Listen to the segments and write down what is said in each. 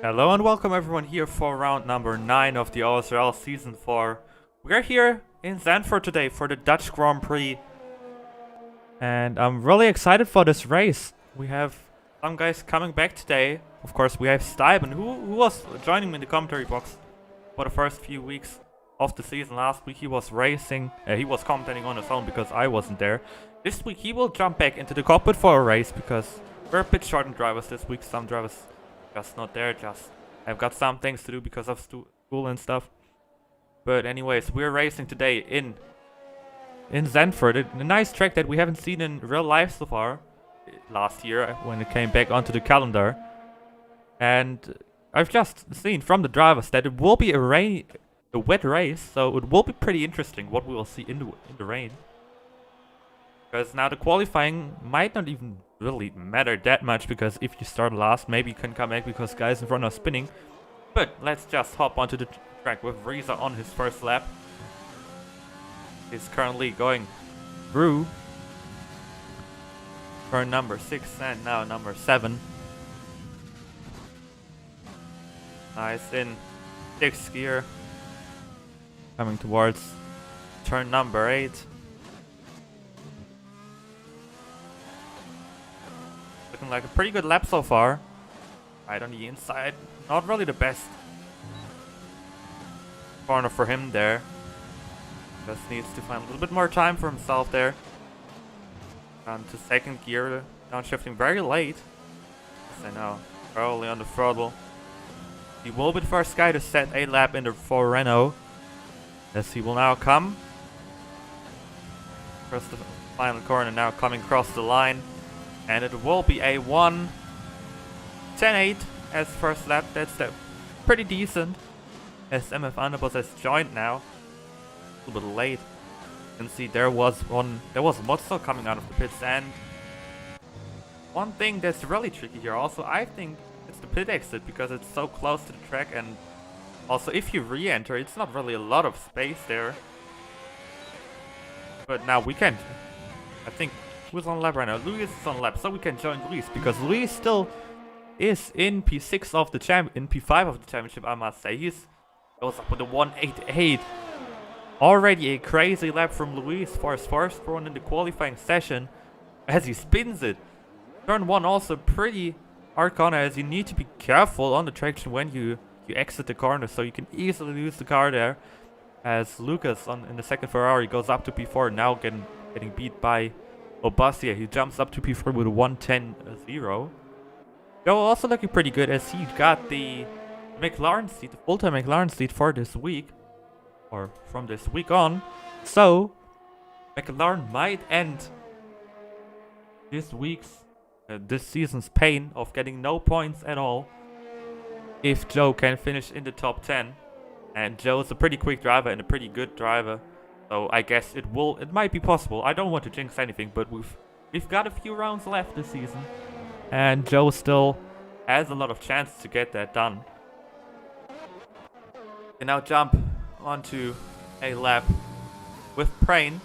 Hello and welcome everyone here for round number 9 of the OSRL Season 4. We're here in Zandvoort today for the Dutch Grand Prix. And I'm really excited for this race. We have some guys coming back today. Of course, we have Stuyben, who was joining me in the commentary box for the first few weeks of the season. Last week he was racing, he was commentating on his own because I wasn't there. This week he will jump back into the cockpit for a race because we're a bit short on drivers this week. Some drivers just not there, just I've got some things to do because of school and stuff. But anyways, we're racing today in Zandvoort, a nice track that we haven't seen in real life so far. Last year when it came back onto the calendar. And I've just seen from the drivers that it will be a wet race, so it will be pretty interesting what we will see in the rain. Because now the qualifying might not even really matter that much, because if you start last, maybe you can come back because guys in front are spinning. But let's just hop onto the track with Reza on his first lap. He's currently going through turn number 6 and now number 7. Nice in 6th gear. Coming towards turn number 8. Looking like a pretty good lap so far. Right on the inside. Not really the best corner for him there. Just needs to find a little bit more time for himself there. Down to 2nd gear. Downshifting very late. Yes, I know. Early on the throttle. He will be the first guy to set a lap in the for Renault. As he will now come. First the final corner now coming across the line. And it will be a 1:10.8 as first lap. That's pretty decent. As MF Underbus has joined now. A little bit late. You can see there was Mozzo coming out of the pits. And one thing that's really tricky here also, I think, it's the pit exit because it's so close to the track. And also if you re-enter, it's not really a lot of space there. But now we can, I think, who's on lap right now? Luis is on lap, so we can join Luis because Luis still is in P6 of the in P5 of the championship, I must say. He goes up with a 1:88. Already a crazy lap from Luis for his first run in the qualifying session as he spins it. Turn 1 also pretty hard corner, as you need to be careful on the traction when you exit the corner, so you can easily lose the car there. As Lucas in the second Ferrari goes up to P4, now getting beat by Obasia. He jumps up to P4 with a 1:10.0. Joe also looking pretty good as he got the McLaren seat, the full-time McLaren seat for this week, or from this week on. So McLaren might end this season's pain of getting no points at all if Joe can finish in the top 10. And Joe's a pretty quick driver and a pretty good driver. So I guess it might be possible. I don't want to jinx anything, but we've got a few rounds left this season. And Joe still has a lot of chance to get that done. And now jump onto a lap with Prain.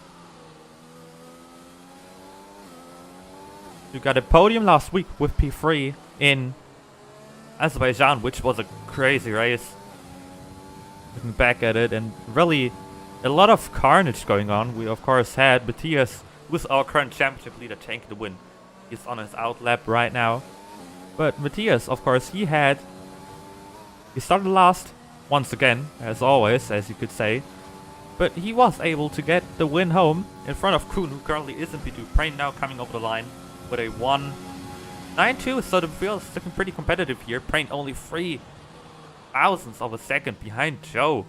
You got a podium last week with P3 in Azerbaijan, which was a crazy race. Looking back at it, and really a lot of carnage going on. We of course had Matthias, who's our current championship leader, taking the win. He's on his out lap right now. But Matthias, of course, he started last once again, as always, as you could say. But he was able to get the win home in front of Kuhn, who currently is in P2. Prain now coming over the line with a 1:9.2, so the field is looking pretty competitive here. Prain only 0.03 of a second behind Joe.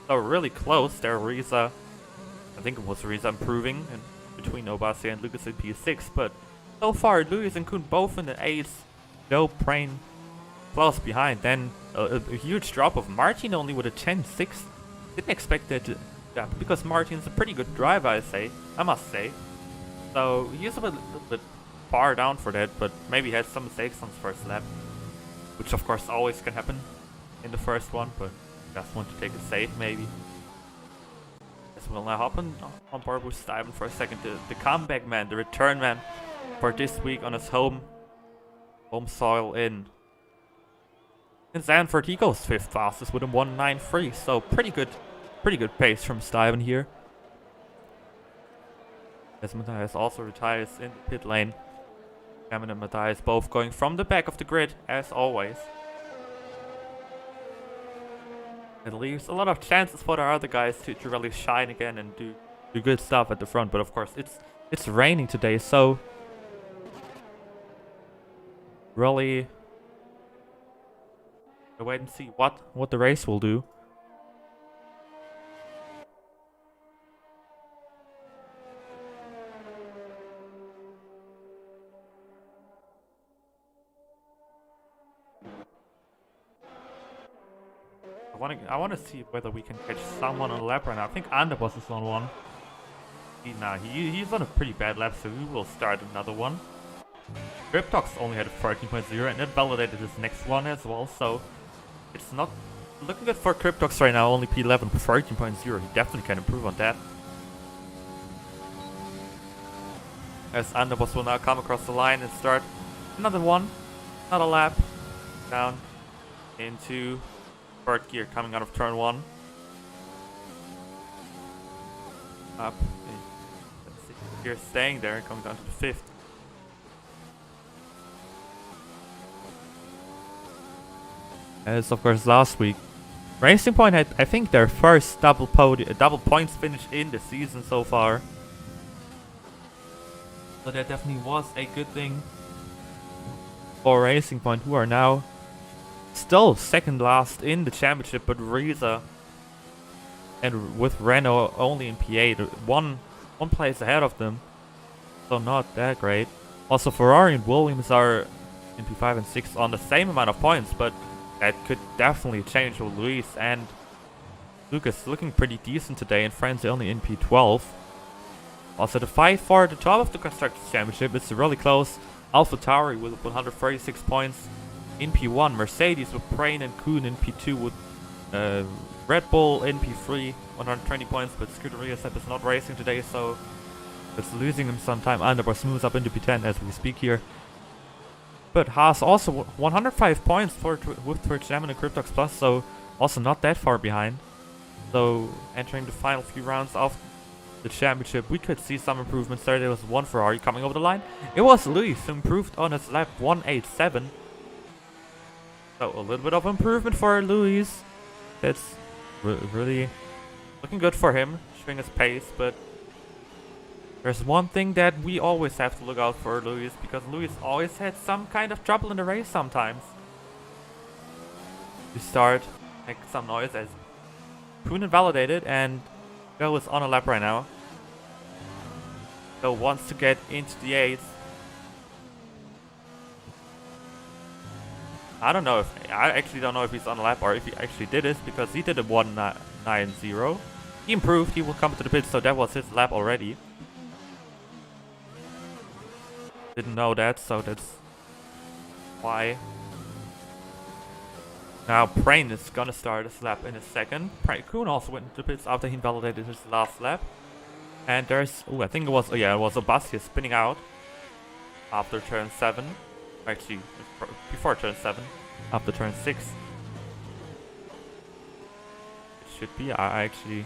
So really close there. Reza, I think it was Reza improving in between Obasia and Lucas in P6, but so far Luis and Kuhn both in the 8s. Joe, Prain close behind. Then a huge drop of Martin only with a 10.6. Didn't expect that to happen because Martin's a pretty good driver, I must say. So he's a little bit far down for that, but maybe he had some mistakes on his first lap, which of course always can happen in the first one, but just want to take it safe maybe. As we'll now hop on board with Stuyben for a second. The comeback man, the return man for this week on his home soil in In Zandvoort, he goes 5th fastest with a 1.93, so pretty good pace from Steven here. As Matthias also retires in the pit lane. Cameron and Matthias both going from the back of the grid, as always. It leaves a lot of chances for the other guys to really shine again and do good stuff at the front, but of course it's raining today, so really wait and see what the race will do. I want to see whether we can catch someone on a lap right now. I think Underboss is on one. He's on a pretty bad lap, so we will start another one. Cryptox only had a 13.0 and it validated his next one as well, so it's not looking good for Cryptox right now. Only P11 13.0. He definitely can improve on that. As Underboss will now come across the line and start another lap down into third gear, coming out of turn 1. Up. Gear staying there and coming down to the 5th. As of course last week, Racing Point had, I think, their first double points finish in the season so far. So that definitely was a good thing for Racing Point, who are now still second last in the championship, but Riza and with Renault only in P8, one place ahead of them, so not that great. Also Ferrari and Williams are in P5 and 6 on the same amount of points, but that could definitely change with Luis and Lucas looking pretty decent today, and Franz only in P12. Also the fight for the top of the Constructors Championship is really close. AlphaTauri with 136 points in P1, Mercedes with Prain and Kuhn in P2, with Red Bull in P3, 120 points, but Scuderia Sepp is not racing today, so it's losing him some time. Underboss moves up into P10 as we speak here. But Haas also 105 points with Twitch Jam and Cryptox Plus, so also not that far behind. So entering the final few rounds of the championship, we could see some improvements there. There was one Ferrari coming over the line. It was Luis who improved on his lap 187. So a little bit of improvement for Luis. That's really looking good for him, showing his pace, but there's one thing that we always have to look out for Luis, because Luis always had some kind of trouble in the race sometimes. We start make some noise as Kuhn validated, and Go is on a lap right now. Go wants to get into the 8th. I actually don't know if he's on a lap or if he actually did this, because he did a 190. He improved, he will come to the pit, so that was his lap already. Didn't know that, so that's why. Now Prain is gonna start his lap in a second. Kuhn also went into the pits after he validated his last lap. And there's, I think it was Obastia spinning out after turn 7. Actually, before turn 7, after turn 6. It should be. I actually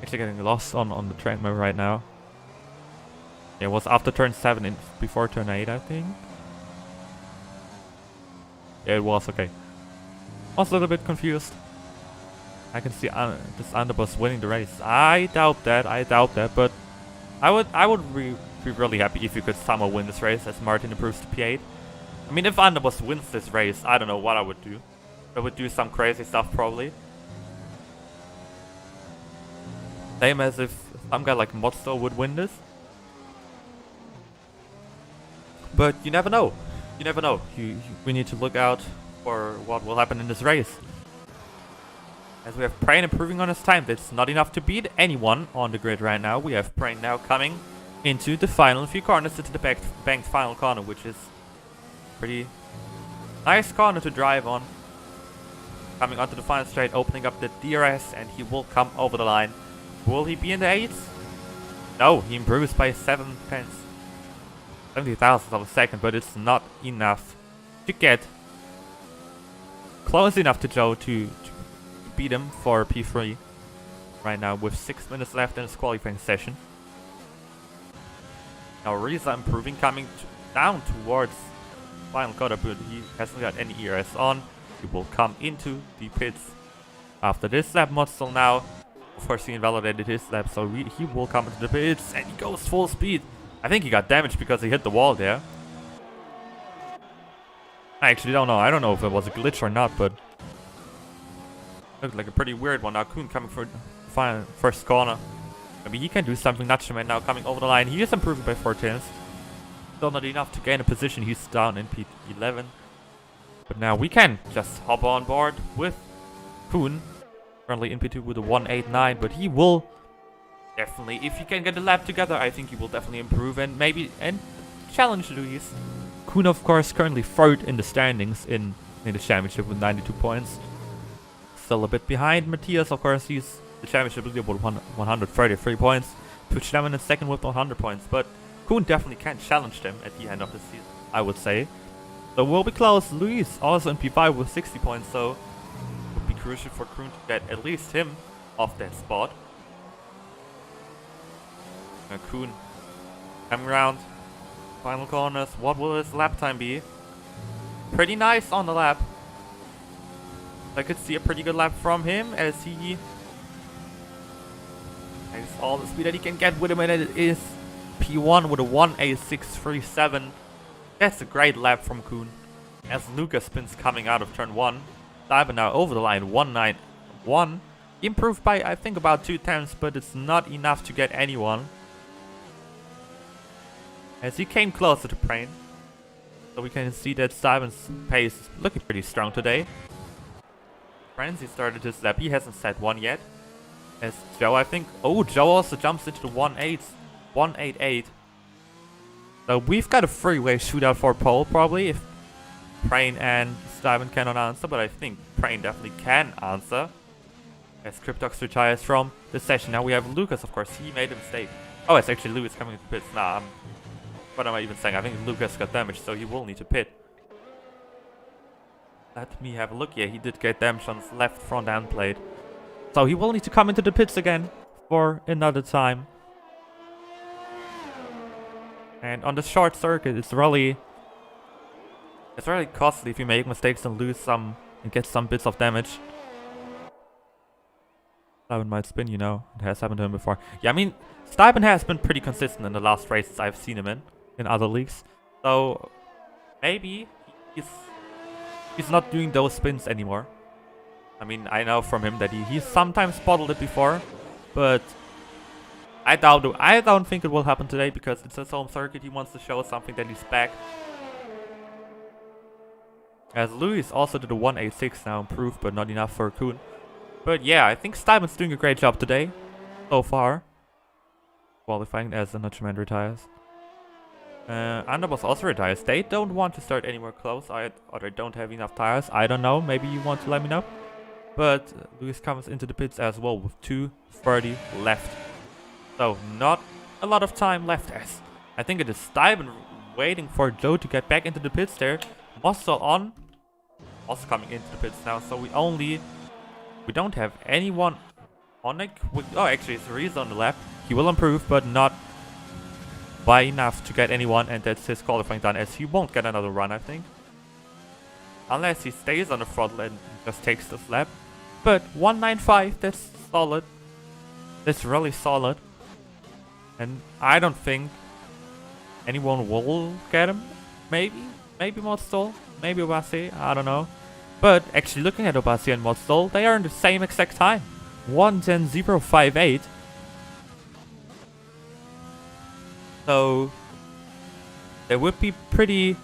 getting lost on the track map right now. It was after turn 7 and before turn 8, I think. Yeah, it was, okay. I was a little bit confused. I can see this Underboss winning the race. I doubt that, but I would be really happy if you could somehow win this race as Martin improves to P8. I mean, if Underboss wins this race, I don't know what I would do. I would do some crazy stuff probably. Same as if some guy like Modster would win this. But you never know. You never know. We need to look out for what will happen in this race. As we have Prain improving on his time, that's not enough to beat anyone on the grid right now. We have Prain now coming into the final few corners, into the banked final corner, which is pretty nice corner to drive on. Coming onto the final straight, opening up the DRS, and he will come over the line. Will he be in the 8s? No, he improves by 7 tenths. 70,000th of a second, but it's not enough to get close enough to Joe to beat him for P3 right now with 6 minutes left in his qualifying session. Now Riza improving, coming down towards final quarter, but he hasn't got any ERS on. He will come into the pits after this lap. Modsel now, of course, he invalidated his lap, so he will come into the pits and he goes full speed. I think he got damaged because he hit the wall there. I actually don't know. I don't know if it was a glitch or not, but looked like a pretty weird one. Now Kuhn coming for the first corner. Maybe he can do something. Natchaman now coming over the line. He is improving by 4 tenths. Still not enough to gain a position. He's down in P11. But now we can just hop on board with Kuhn. Currently in P2 with a 189. But he will definitely, if he can get the lap together, I think he will definitely improve and maybe challenge Luis. Kuhn, of course, currently third in the standings in the championship with 92 points. Still a bit behind Matthias, of course. He's the championship leader with 133 points. Twitch Lemon in second with 100 points. But Kuhn definitely can challenge them at the end of the season, I would say. So we'll be close. Luis also in P5 with 60 points, so it would be crucial for Kuhn to get at least him off that spot. Now Kuhn coming around. Final corners. What will his lap time be? Pretty nice on the lap. I could see a pretty good lap from him as he has all the speed that he can get with him, and it is P1 with a 1.8637. That's a great lap from Kuhn. As Lucas spins coming out of turn 1. Diver now over the line 191. He improved by I think about 2 tenths, but it's not enough to get anyone. As he came closer to Prain. So we can see that Simon's pace is looking pretty strong today. Franzi started his lap. He hasn't set one yet. As Joe, I think... Oh, Joe also jumps into the 188. So we've got a three-way shootout for pole, probably, if Prain and Simon cannot answer. But I think Prain definitely can answer. As Cryptox retires from the session. Now we have Lucas, of course. He made a mistake. Oh, it's actually Lucas coming into pits. Nah, what am I even saying? I think Lucas got damaged, so he will need to pit. Let me have a look. Yeah, he did get damage on his left front end plate. So he will need to come into the pits again for another time. And on the short circuit, it's really costly if you make mistakes and lose some and get some bits of damage. Stuyven might spin, you know. It has happened to him before. Yeah, I mean, Stuyven has been pretty consistent in the last races I've seen him in other leagues. So maybe he's not doing those spins anymore. I mean, I know from him that he sometimes bottled it before, but I don't think it will happen today because it's his home circuit. He wants to show something that he's back. As Luis also did a 186 now, improved, but not enough for Kuhn. But yeah, I think Stuyven's doing a great job today, so far. Qualifying as the Nutchman retires. Underboss also retires. They don't want to start anywhere close, or they don't have enough tires. I don't know, maybe you want to let me know. But Luis comes into the pits as well with 2:30 left. So not a lot of time left, as I think it is Stuyven waiting for Joe to get back into the pits there. Mostel on. Also coming into the pits now, so we don't have anyone on it. Oh, actually it's Riza on the left. He will improve, but not by enough to get anyone, and that's his qualifying done, as he won't get another run, I think. Unless he stays on the throttle and just takes this lap. But 195, that's solid. That's really solid. And I don't think anyone will get him. Maybe Modstal, maybe Obasi, I don't know. But actually looking at Obasi and Modstal, they are in the same exact time. 1:10.058. So it would be pretty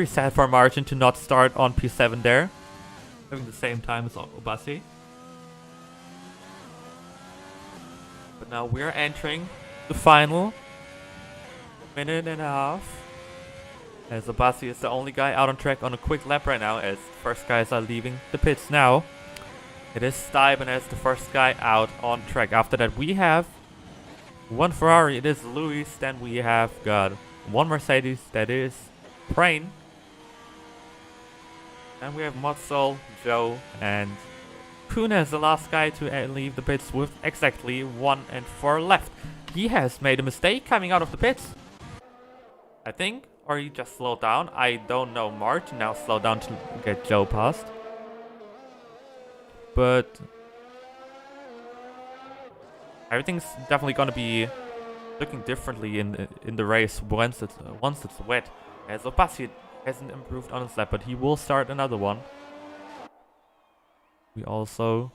sad for Margin to not start on P7 there, having the same time as Obasi. But now we're entering the final minute and a half. As Obasi is the only guy out on track on a quick lap right now, as first guys are leaving the pits now. It is Stuyven as the first guy out on track. After that we have one Ferrari, it is Luis. Then we have got one Mercedes, that is Prain. And we have Motzel, Joe, and Kuna is the last guy to leave the pits with exactly 1 and 4 left. He has made a mistake coming out of the pits, I think, or he just slowed down. I don't know. Martin now slowed down to get Joe past. But everything's definitely gonna be looking differently in the race once it's wet. As Opasi hasn't improved on his lap, but he will start another one. We also...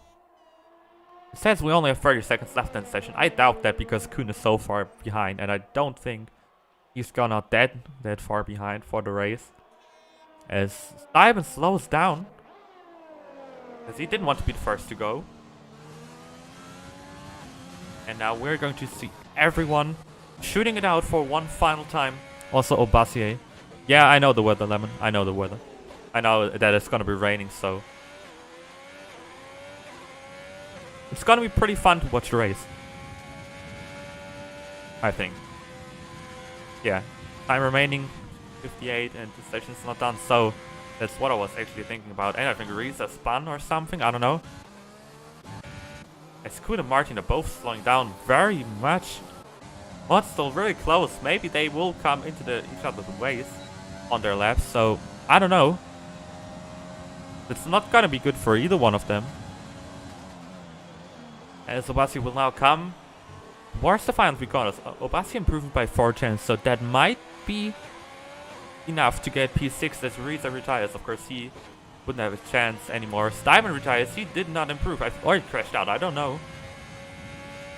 It says we only have 30 seconds left in the session. I doubt that because Kuhn is so far behind, and I don't think he's gonna that far behind for the race. As Simon slows down, as he didn't want to be the first to go. And now we're going to see everyone shooting it out for one final time. Also Obassier. Yeah, I know the weather, Lemon. I know the weather. I know that it's gonna be raining, so... It's gonna be pretty fun to watch the race. I think. Yeah. Time remaining 58 and the session's not done, so... That's what I was actually thinking about. And I think Risa spun or something, I don't know. As Kuhn and Martin are both slowing down very much. But still very close. Maybe they will come into each other's ways on their laps, so I don't know. It's not gonna be good for either one of them. As Obasi will now come towards the final 3 corners. Obasi improved by 4 tenths, so that might be enough to get P6 as Risa retires. Of course, he wouldn't have a chance anymore. Stuyven retires. He did not improve. Or he crashed out. I don't know.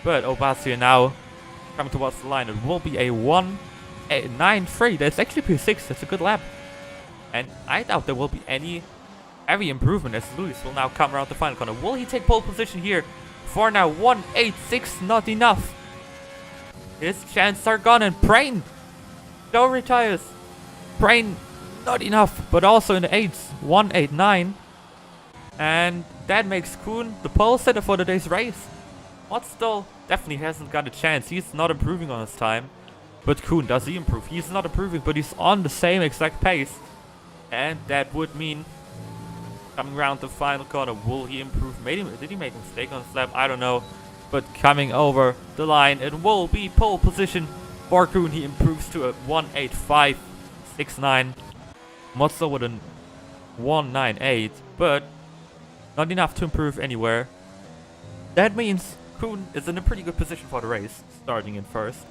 But Obasi now coming towards the line. It will be a 1.93. That's actually P6. That's a good lap. And I doubt there will be any heavy improvement as Luis will now come around the final corner. Will he take pole position here? For now, 1.86. Not enough. His chances are gone. And Brain. Joe retires. Brain. Not enough. But also in the 8s. 1.89. And that makes Kuhn the pole setter for today's race. What still definitely hasn't got a chance. He's not improving on his time. But Kuhn, does he improve? He's not improving, but he's on the same exact pace. And that would mean coming around the final corner, will he improve? Did he make a mistake on his lap? I don't know. But coming over the line, it will be pole position for Kuhn. He improves to a 1.8569. Motzel with a 1.98, but not enough to improve anywhere. That means Kuhn is in a pretty good position for the race, starting in first.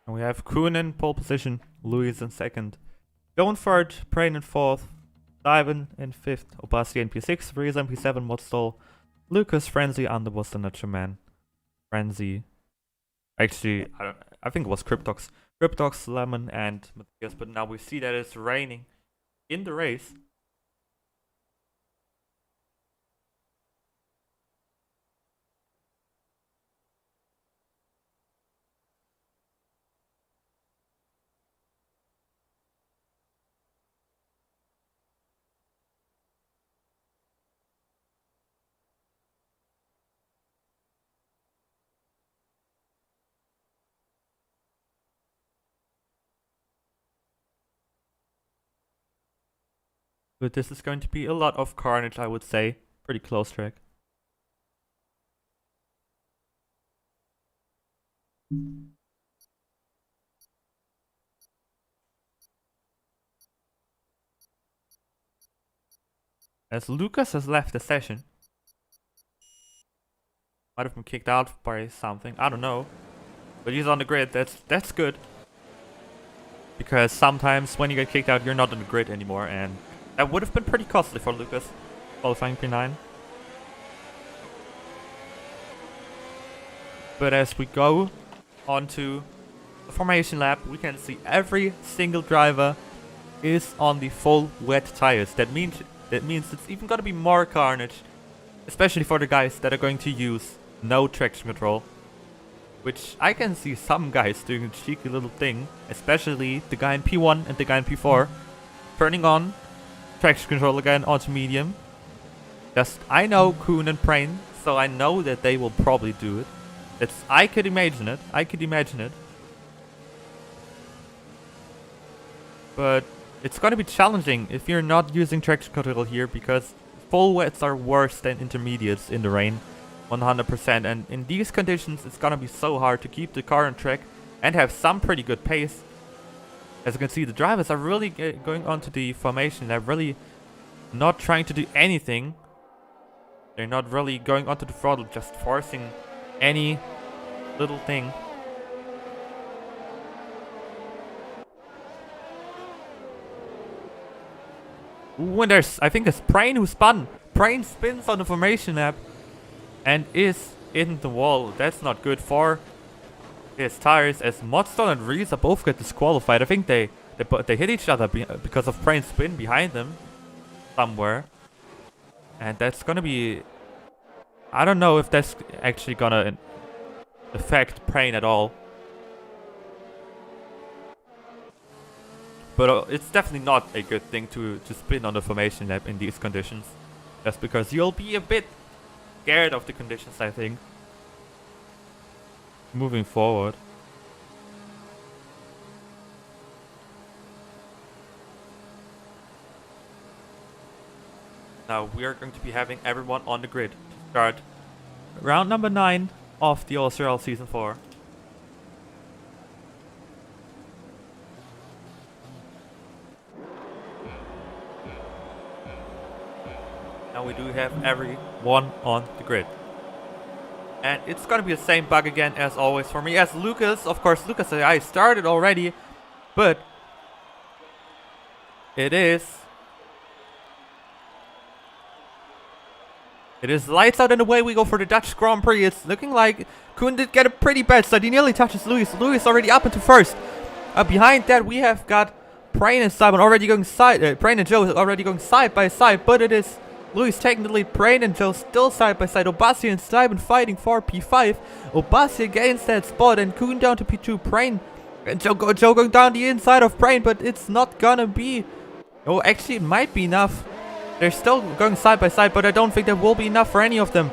And we have Kuhn in pole position, Luis in second, Joe in third, Brain in fourth, Stuyven in fifth, Obasi in P6, Risa in P7, Motzel, Lucas, Frenzy, Underboss, the Nacho Man, Frenzy. Actually, I think it was Cryptox, Lemon, and Matthias, but now we see that it's raining in the race. But this is going to be a lot of carnage, I would say. Pretty close track. As Lucas has left the session. Might have been kicked out by something, I don't know. But he's on the grid, that's good. Because sometimes when you get kicked out, you're not on the grid anymore, and that would have been pretty costly for Lucas, qualifying P9. But as we go onto the formation lap, we can see every single driver is on the full wet tires. That means it's even gonna be more carnage, especially for the guys that are going to use no traction control. Which I can see some guys doing a cheeky little thing, especially the guy in P1 and the guy in P4, turning on traction control again onto medium. Just, I know Kuhn and Prain, so I know that they will probably do it. I could imagine it. But it's gonna be challenging if you're not using traction control here, because full wets are worse than intermediates in the rain. 100%, and in these conditions it's gonna be so hard to keep the car on track and have some pretty good pace. As you can see, the drivers are really going onto the formation. They're really not trying to do anything. They're not really going onto the throttle, just forcing any little thing. Ooh, and I think it's Prain who spun. Prain spins on the formation lap and is in the wall. That's not good for his tires, as Modstone and Risa both get disqualified. I think they hit each other because of Prain's spin behind them somewhere. And that's gonna be... I don't know if that's actually gonna affect Prain at all. But it's definitely not a good thing to spin on the formation lap in these conditions. Just because you'll be a bit scared of the conditions, I think. Moving forward. Now we are going to be having everyone on the grid to start round number 9 of the OSRL Season 4. Now we do have everyone on the grid. And it's gonna be the same bug again as always for me. As Lucas, of course, Lucas AI started already, but it is lights out, and away we go for the Dutch Grand Prix. It's looking like Kuhn did get a pretty bad start. He nearly touches Lewis. Lewis already up into first. Behind that we have got Prain and Simon already going Prain and Joe already going side by side, but it is Lewis taking the lead. Prain and Joe still side by side. Obasi and Simon fighting for P5. Obasi gains that spot, and Kuhn down to P2. Prain and Joe going down the inside of Prain, but it's not gonna be... Oh, actually it might be enough. They're still going side by side, but I don't think that will be enough for any of them.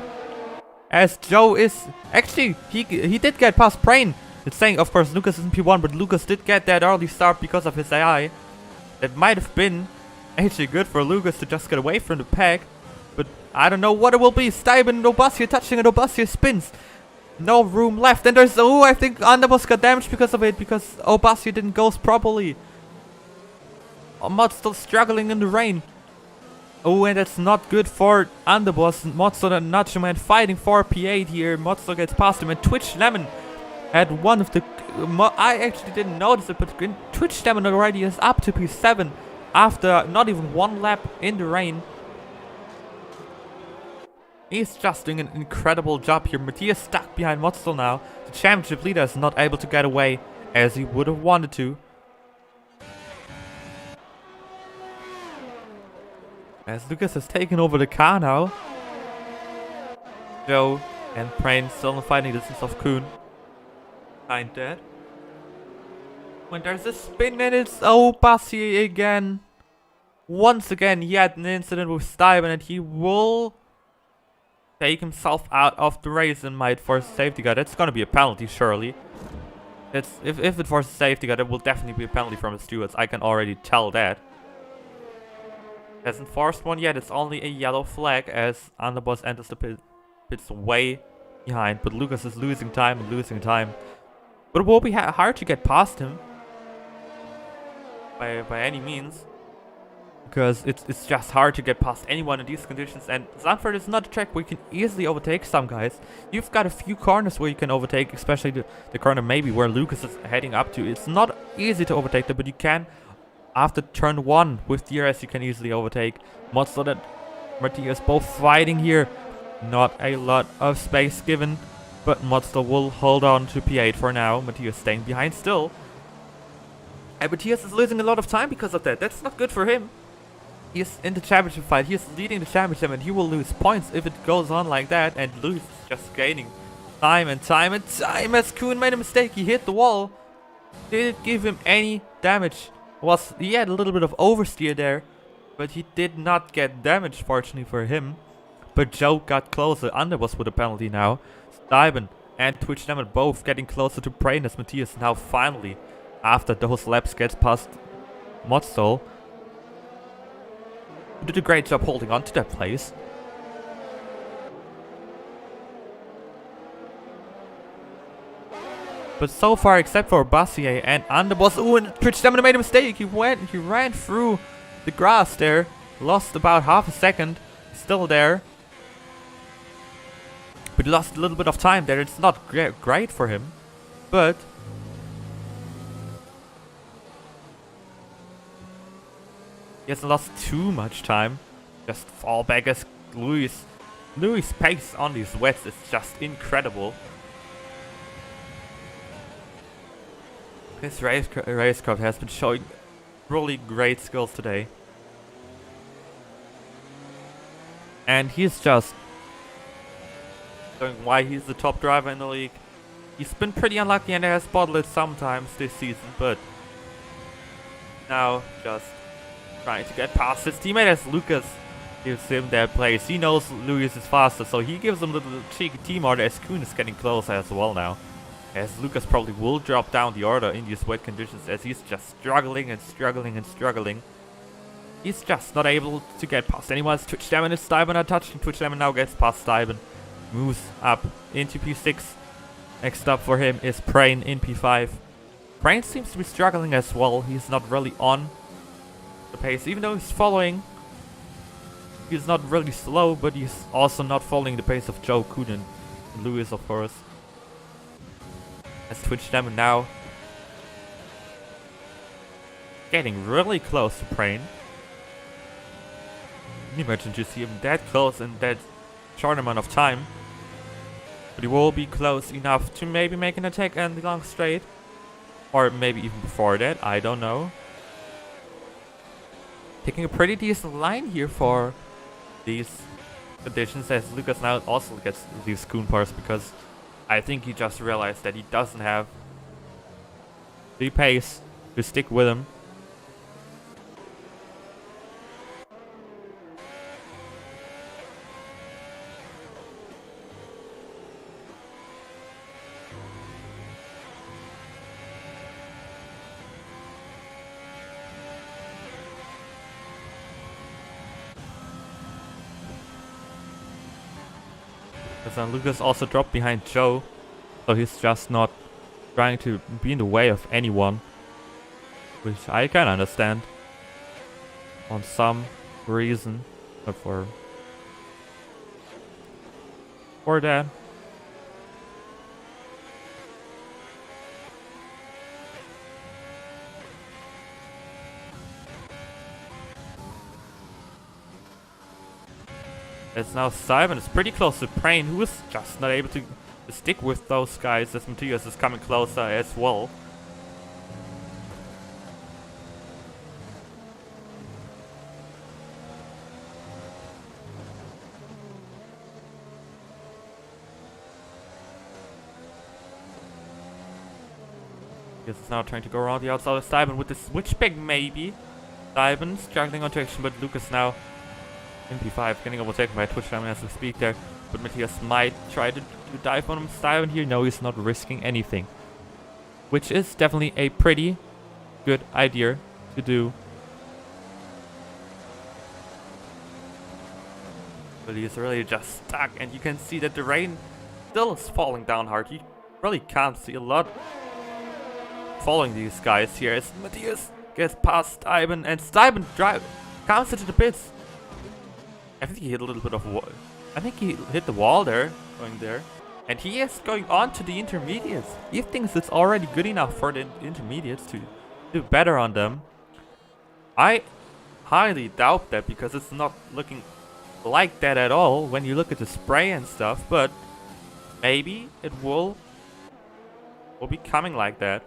As Joe is... Actually, he did get past Prain. It's saying, of course, Lucas is in P1, but Lucas did get that early start because of his AI. That might have been actually good for Lucas to just get away from the pack. But I don't know what it will be. Steiben and Obasi touching, and Obasi spins. No room left. And there's... Oh, I think Underboss got damaged because of it, because Obasi didn't ghost properly. Mod's still struggling in the rain. Oh, and that's not good for Underboss. Modster and Nacho Man fighting for P8 here. Modster gets past him, and Twitch Lemon had one of the... I actually didn't notice it, but Twitch Lemon already is up to P7 after not even one lap in the rain. He's just doing an incredible job here. Matthias stuck behind Modster now. The championship leader is not able to get away as he would have wanted to. As Lucas has taken over the car now. Joe and Prain still in fighting distance of Kuhn. Behind that. When there's a spin, and it's Obasi again. Once again, he had an incident with Steiben, and he will take himself out of the race and might force a safety car. That's gonna be a penalty, surely. If it forces a safety car, it will definitely be a penalty from the stewards. I can already tell that. Hasn't forced one yet. It's only a yellow flag as Underboss enters the pits way behind. But Lucas is losing time and losing time. But it will be hard to get past him by any means, because it's just hard to get past anyone in these conditions. And Zandvoort is not a track where you can easily overtake some guys. You've got a few corners where you can overtake, especially the corner maybe where Lucas is heading up to. It's not easy to overtake them, but you can. After turn 1 with DRS, you can easily overtake Modster and Matthias both fighting here. Not a lot of space given, but Modster will hold on to P8 for now. Matthias staying behind still. And Matthias is losing a lot of time because of that. That's not good for him. He's in the championship fight. He's leading the championship and he will lose points if it goes on like that. And Lewis is just gaining time and time and time as Kuhn made a mistake. He hit the wall. Didn't give him any damage. He had a little bit of oversteer there, but he did not get damage, fortunately for him. But Joe got closer. Under was with a penalty now. Stuyven and Twitch Lemon both getting closer to Brain as Matthias now finally, after those laps, gets past Modstall. Who did a great job holding on to that place. But so far, except for Bassier and Underboss, ooh, and Twitch Lemon made a mistake. He ran through the grass there, lost about half a second, still there. But he lost a little bit of time there. It's not great for him, but he hasn't lost too much time. Just fall back as Louis' pace on these wets is just incredible. His racecraft has been showing really great skills today. And he's just showing why he's the top driver in the league. He's been pretty unlucky and has bottled it sometimes this season, but now just trying to get past his teammate as Lucas gives him that place. He knows Lucas is faster, so he gives him a little cheeky team order as Kuhn is getting closer as well now. As Lucas probably will drop down the order in these wet conditions as he's just struggling and struggling and struggling. He's just not able to get past anyone. Twitch Lemon is Stuyven untouched, and Twitch Lemon now gets past Stuyven. Moves up into P6. Next up for him is Brain in P5. Brain seems to be struggling as well. He's not really on the pace, even though he's following. He's not really slow, but he's also not following the pace of Joe, Kuhn, and Lewis, of course. As Twitch Lemon now getting really close to Brain. Can you imagine to see him that close in that short amount of time? But he will be close enough to maybe make an attack in the long straight. Or maybe even before that, I don't know. Taking a pretty decent line here for these conditions as Lucas now also gets these Kuhn bars because I think he just realized that he doesn't have the pace to stick with him. And Lucas also dropped behind Joe, so he's just not trying to be in the way of anyone, which I can understand on some reason, but for that. As now Stuyven is pretty close to Brain, who is just not able to stick with those guys as Matthias is coming closer as well. Matthias is now trying to go around the outside of Stuyven with the switchback maybe. Stuyven struggling onto action, but Lucas now in P5, getting overtaken by Twitch Lemon as we speak there. But Matthias might try to dive on him. Stuyven here, no, he's not risking anything. Which is definitely a pretty good idea to do. But he's really just stuck, and you can see that the rain still is falling down hard. You really can't see a lot following these guys here as Matthias gets past Stuyven, and Stuyven comes into the pits. I think he hit a little bit of wall. I think he hit the wall there, going there. And he is going on to the intermediates. He thinks it's already good enough for the intermediates to do better on them. I highly doubt that because it's not looking like that at all when you look at the spray and stuff. But maybe it will be coming like that.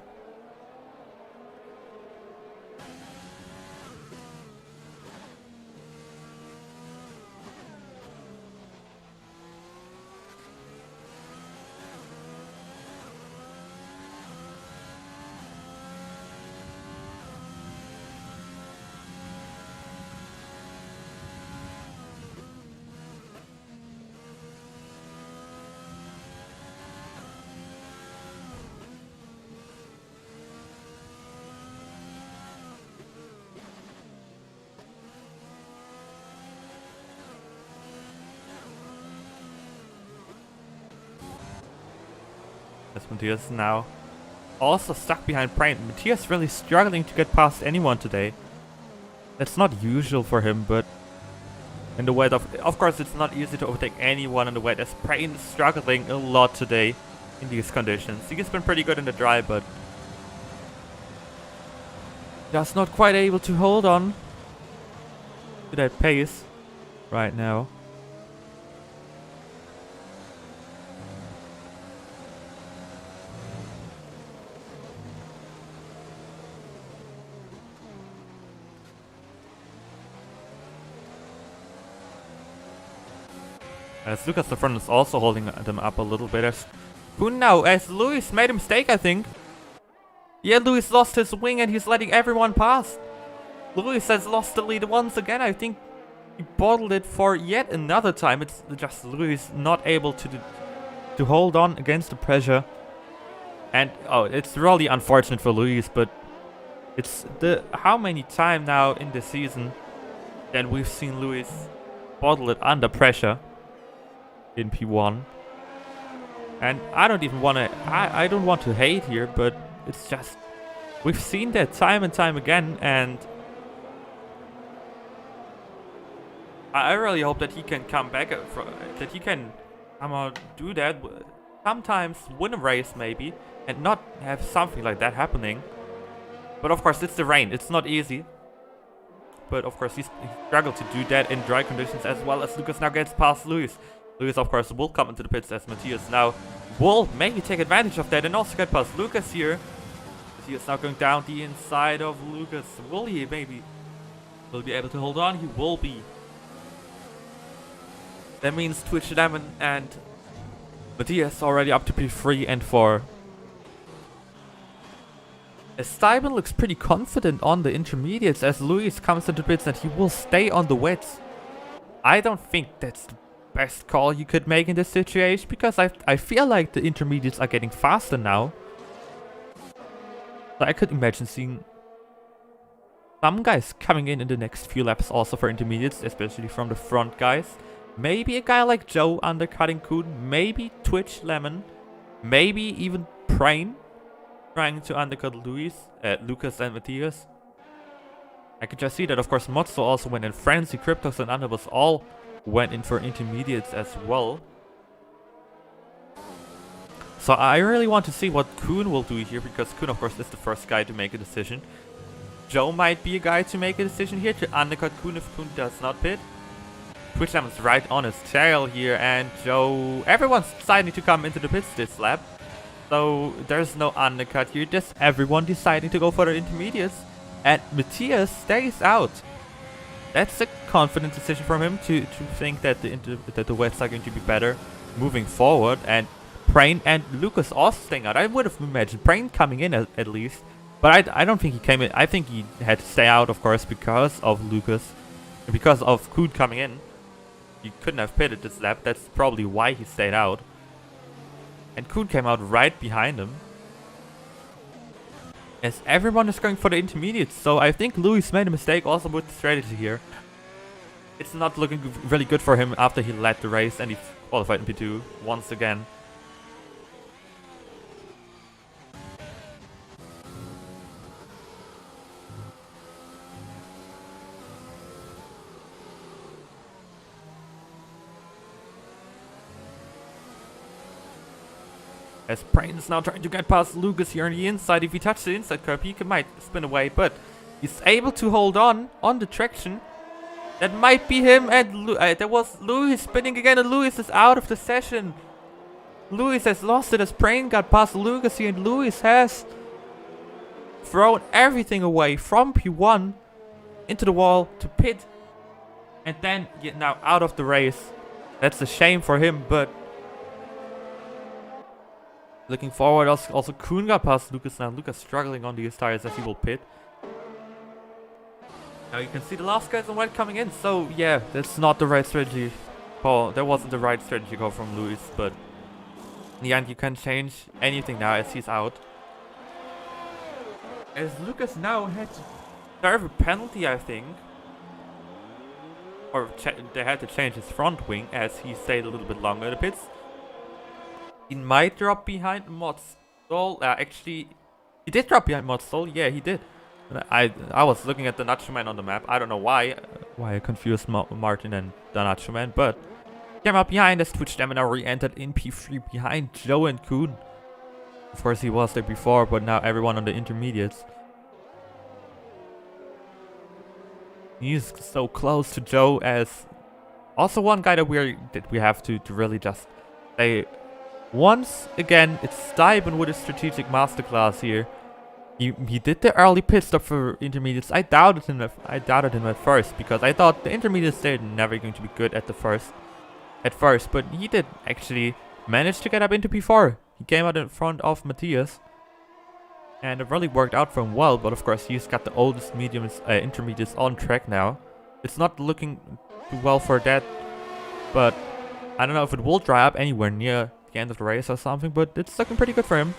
as Matthias now also stuck behind Brain. Matthias really struggling to get past anyone today. That's not usual for him, but in the wet of course it's not easy to overtake anyone in the wet, as Brain is struggling a lot today in these conditions. He has been pretty good in the dry, but just not quite able to hold on to that pace right now. As Lucas the front is also holding them up a little bit. As Kuhn now, as Lewis made a mistake, I think. Yeah, Lewis lost his wing and he's letting everyone pass. Lewis has lost the lead once again. I think he bottled it for yet another time. It's just Lewis not able to hold on against the pressure. And oh, it's really unfortunate for Lewis, but it's the how many times now in the season that we've seen Lewis bottle it under pressure in P1. And I don't even want to I don't want to hate here, but it's just we've seen that time and time again, and I really hope that he can come back that he can do that, sometimes win a race maybe and not have something like that happening. But of course it's the rain, it's not easy. But of course he struggled to do that in dry conditions, as well as Lucas now gets past Lewis. Lewis, of course, will come into the pits as Matthias now will maybe take advantage of that and also get past Lucas here. Matthias now going down the inside of Lucas. Will he maybe will be able to hold on? He will be. That means Twitch Lemon and Matthias already up to P3 and 4. As Stuyben looks pretty confident on the intermediates as Lewis comes into pits and he will stay on the wets. I don't think that's the best call you could make in this situation, because I feel like the intermediates are getting faster now. So I could imagine seeing some guys coming in the next few laps also for intermediates, especially from the front guys. Maybe a guy like Joe undercutting Kuhn, maybe Twitch Lemon, maybe even Prain trying to undercut Lucas and Matthias. I could just see that, of course, Mozzo also went in, Frenzy, Cryptos and Underbus all went in for intermediates as well. So I really want to see what Kuhn will do here, because Kuhn, of course, is the first guy to make a decision. Joe might be a guy to make a decision here to undercut Kuhn if Kuhn does not pit. Twitch is right on his tail here, and Joe... Everyone's deciding to come into the pits this lap. So there's no undercut here, just everyone deciding to go for the intermediates. And Matthias stays out. That's a confident decision from him to think that the wets are going to be better moving forward. And Prain and Lucas also staying out. I would have imagined Prain coming in at least. But I don't think he came in. I think he had to stay out, of course, because of Lucas. Because of Kuhn coming in. He couldn't have pitted this lap. That's probably why he stayed out. And Kuhn came out right behind him. As everyone is going for the intermediates. So I think Lewis made a mistake also with the strategy here. It's not looking really good for him after he led the race and he qualified in P2 once again. As Prain is now trying to get past Lucas here on the inside. If he touches the inside curb, he might spin away, but he's able to hold on the traction. That might be him, and there was Lewis spinning again, and Lewis is out of the session. Lewis has lost it as Prain got past Lucas here, and Lewis has thrown everything away from P1 into the wall to pit, and then get now out of the race. That's a shame for him, but looking forward, also Kuhn got past Lucas now. Lucas struggling on these tires as he will pit. Now you can see the last guys in white coming in. So yeah, that's not the right strategy call. That wasn't the right strategy call from Lewis, but in the end you can't change anything now as he's out. As Lucas now had to serve a penalty, I think. Or they had to change his front wing as he stayed a little bit longer in the pits. He might drop behind Modstall. Actually, he did drop behind Modstall. Yeah, he did. I was looking at the Nacho Man on the map. I don't know why I confused Martin and the Nacho Man, but came up behind as Twitch Stamina re-entered in P3 behind Joe and Kuhn. Of course, he was there before, but now everyone on the intermediates. He's so close to Joe as also one guy that we have to really just say once again. It's Steiben with a strategic masterclass here. He did the early pit stop for intermediates. I doubted him at first because I thought the intermediates they're never going to be good at first, but he did actually manage to get up into P4. He came out in front of Matthias, and it really worked out for him well. But of course, he's got the oldest intermediates on track now. It's not looking too well for that, but I don't know if it will dry up anywhere near the end of the race or something. But it's looking pretty good for him.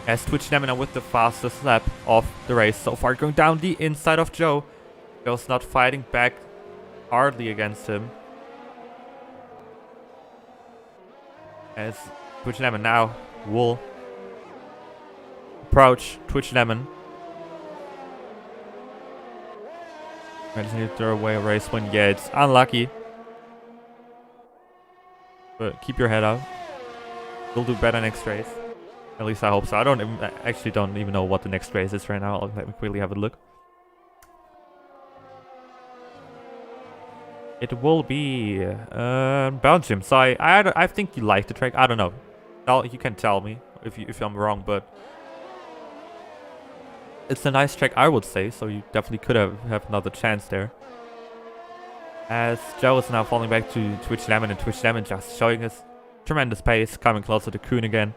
As Twitch Stamina with the fastest lap of the race so far, going down the inside of Joe. Joe's not fighting back hardly against him. As Twitch Lemon now will approach Twitch Lemon. I just need to throw away a race win. Yeah, it's unlucky. But keep your head up. We'll do better next race. At least I hope so. I actually don't even know what the next race is right now. Let me quickly have a look. It will be Belgium. So I think you like the track. I don't know. You can tell me if I'm wrong, but it's a nice track, I would say. So you definitely could have another chance there. As Joe is now falling back to Twitch Lemon, and Twitch Lemon just showing his tremendous pace, coming closer to Kuhn again.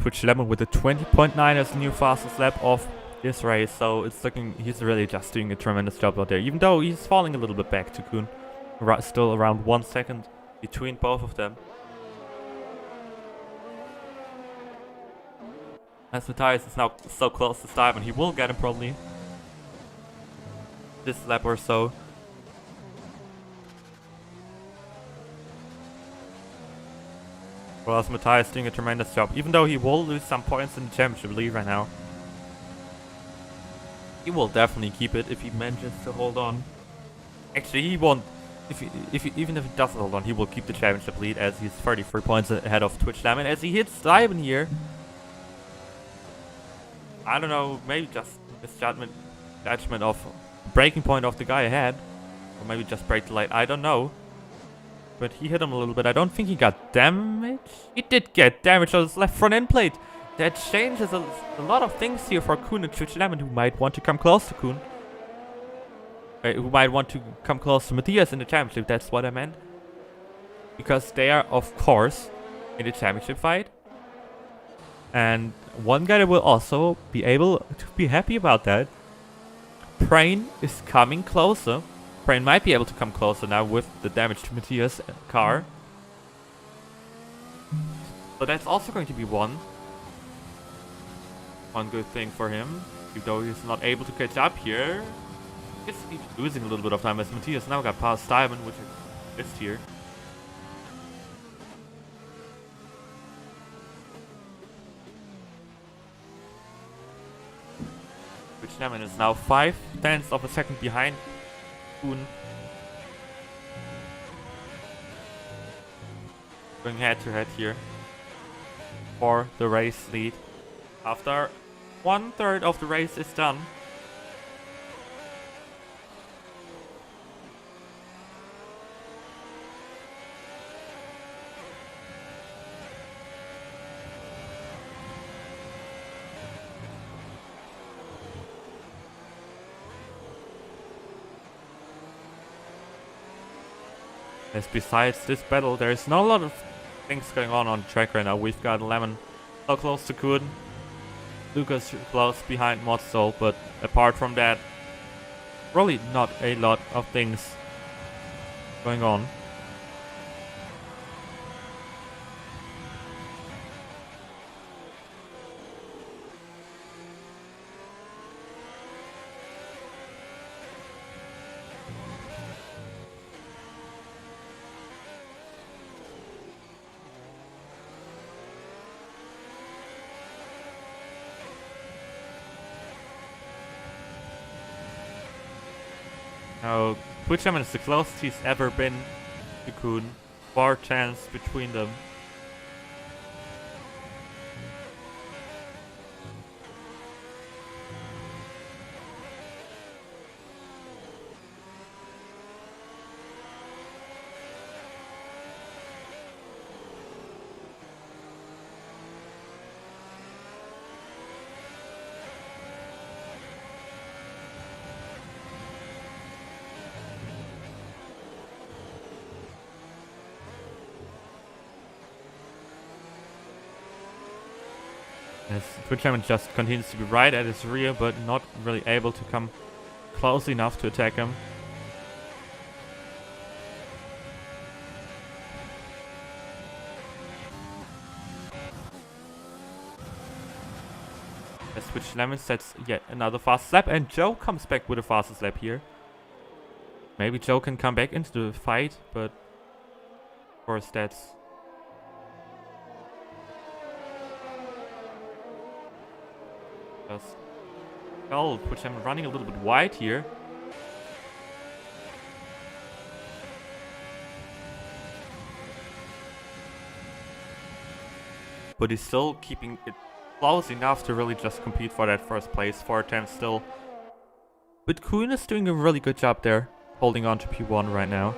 Twitch Lemon with a 20.9 as the new fastest lap of this race, so it's looking he's really just doing a tremendous job out there, even though he's falling a little bit back to Kuhn. Still around 1 second between both of them. As Matthias is now so close to Steiben, he will get him probably this lap or so. Well, as Matthias doing a tremendous job, even though he will lose some points in the championship lead right now. He will definitely keep it if he manages to hold on. Actually, he won't. Even if he doesn't hold on, he will keep the championship lead as he's 33 points ahead of Twitch Lemon. As he hits Steiben here. I don't know, maybe just misjudgment of breaking point of the guy ahead. Or maybe just brake light, I don't know. But he hit him a little bit. I don't think he got damage. He did get damage on his left front end plate. That changes a lot of things here for Kuhn and Twitch Lemon, who might want to come close to Kuhn. Who might want to come close to Matthias in the championship, that's what I meant. Because they are, of course, in the championship fight. And one guy that will also be able to be happy about that. Prain is coming closer. Prain might be able to come closer now with the damage to Matthias' car. So that's also going to be one good thing for him. Even though he's not able to catch up here. He's losing a little bit of time as Matthias now got past Steiben, which is missed here. Which Lemon is now 0.5 of a second behind Kuhn. Going head to head here for the race lead. After 1/3 of the race is done. As besides this battle, there's not a lot of things going on the track right now. We've got Lemon so close to Kuhn, Lucas close behind Modstall, but apart from that, really not a lot of things going on. Now, Twitcham is the closest he's ever been to Kuhn. 4 chance between them. As Twitcham just continues to be right at his rear, but not really able to come close enough to attack him. As Twitch Lemon sets yet another fast lap, and Joe comes back with a fastest lap here. Maybe Joe can come back into the fight, but of course that's just... Oh, Twitcham running a little bit wide here. But he's still keeping it close enough to really just compete for that first place. 4 attempts still. But Kuhn is doing a really good job there, holding on to P1 right now.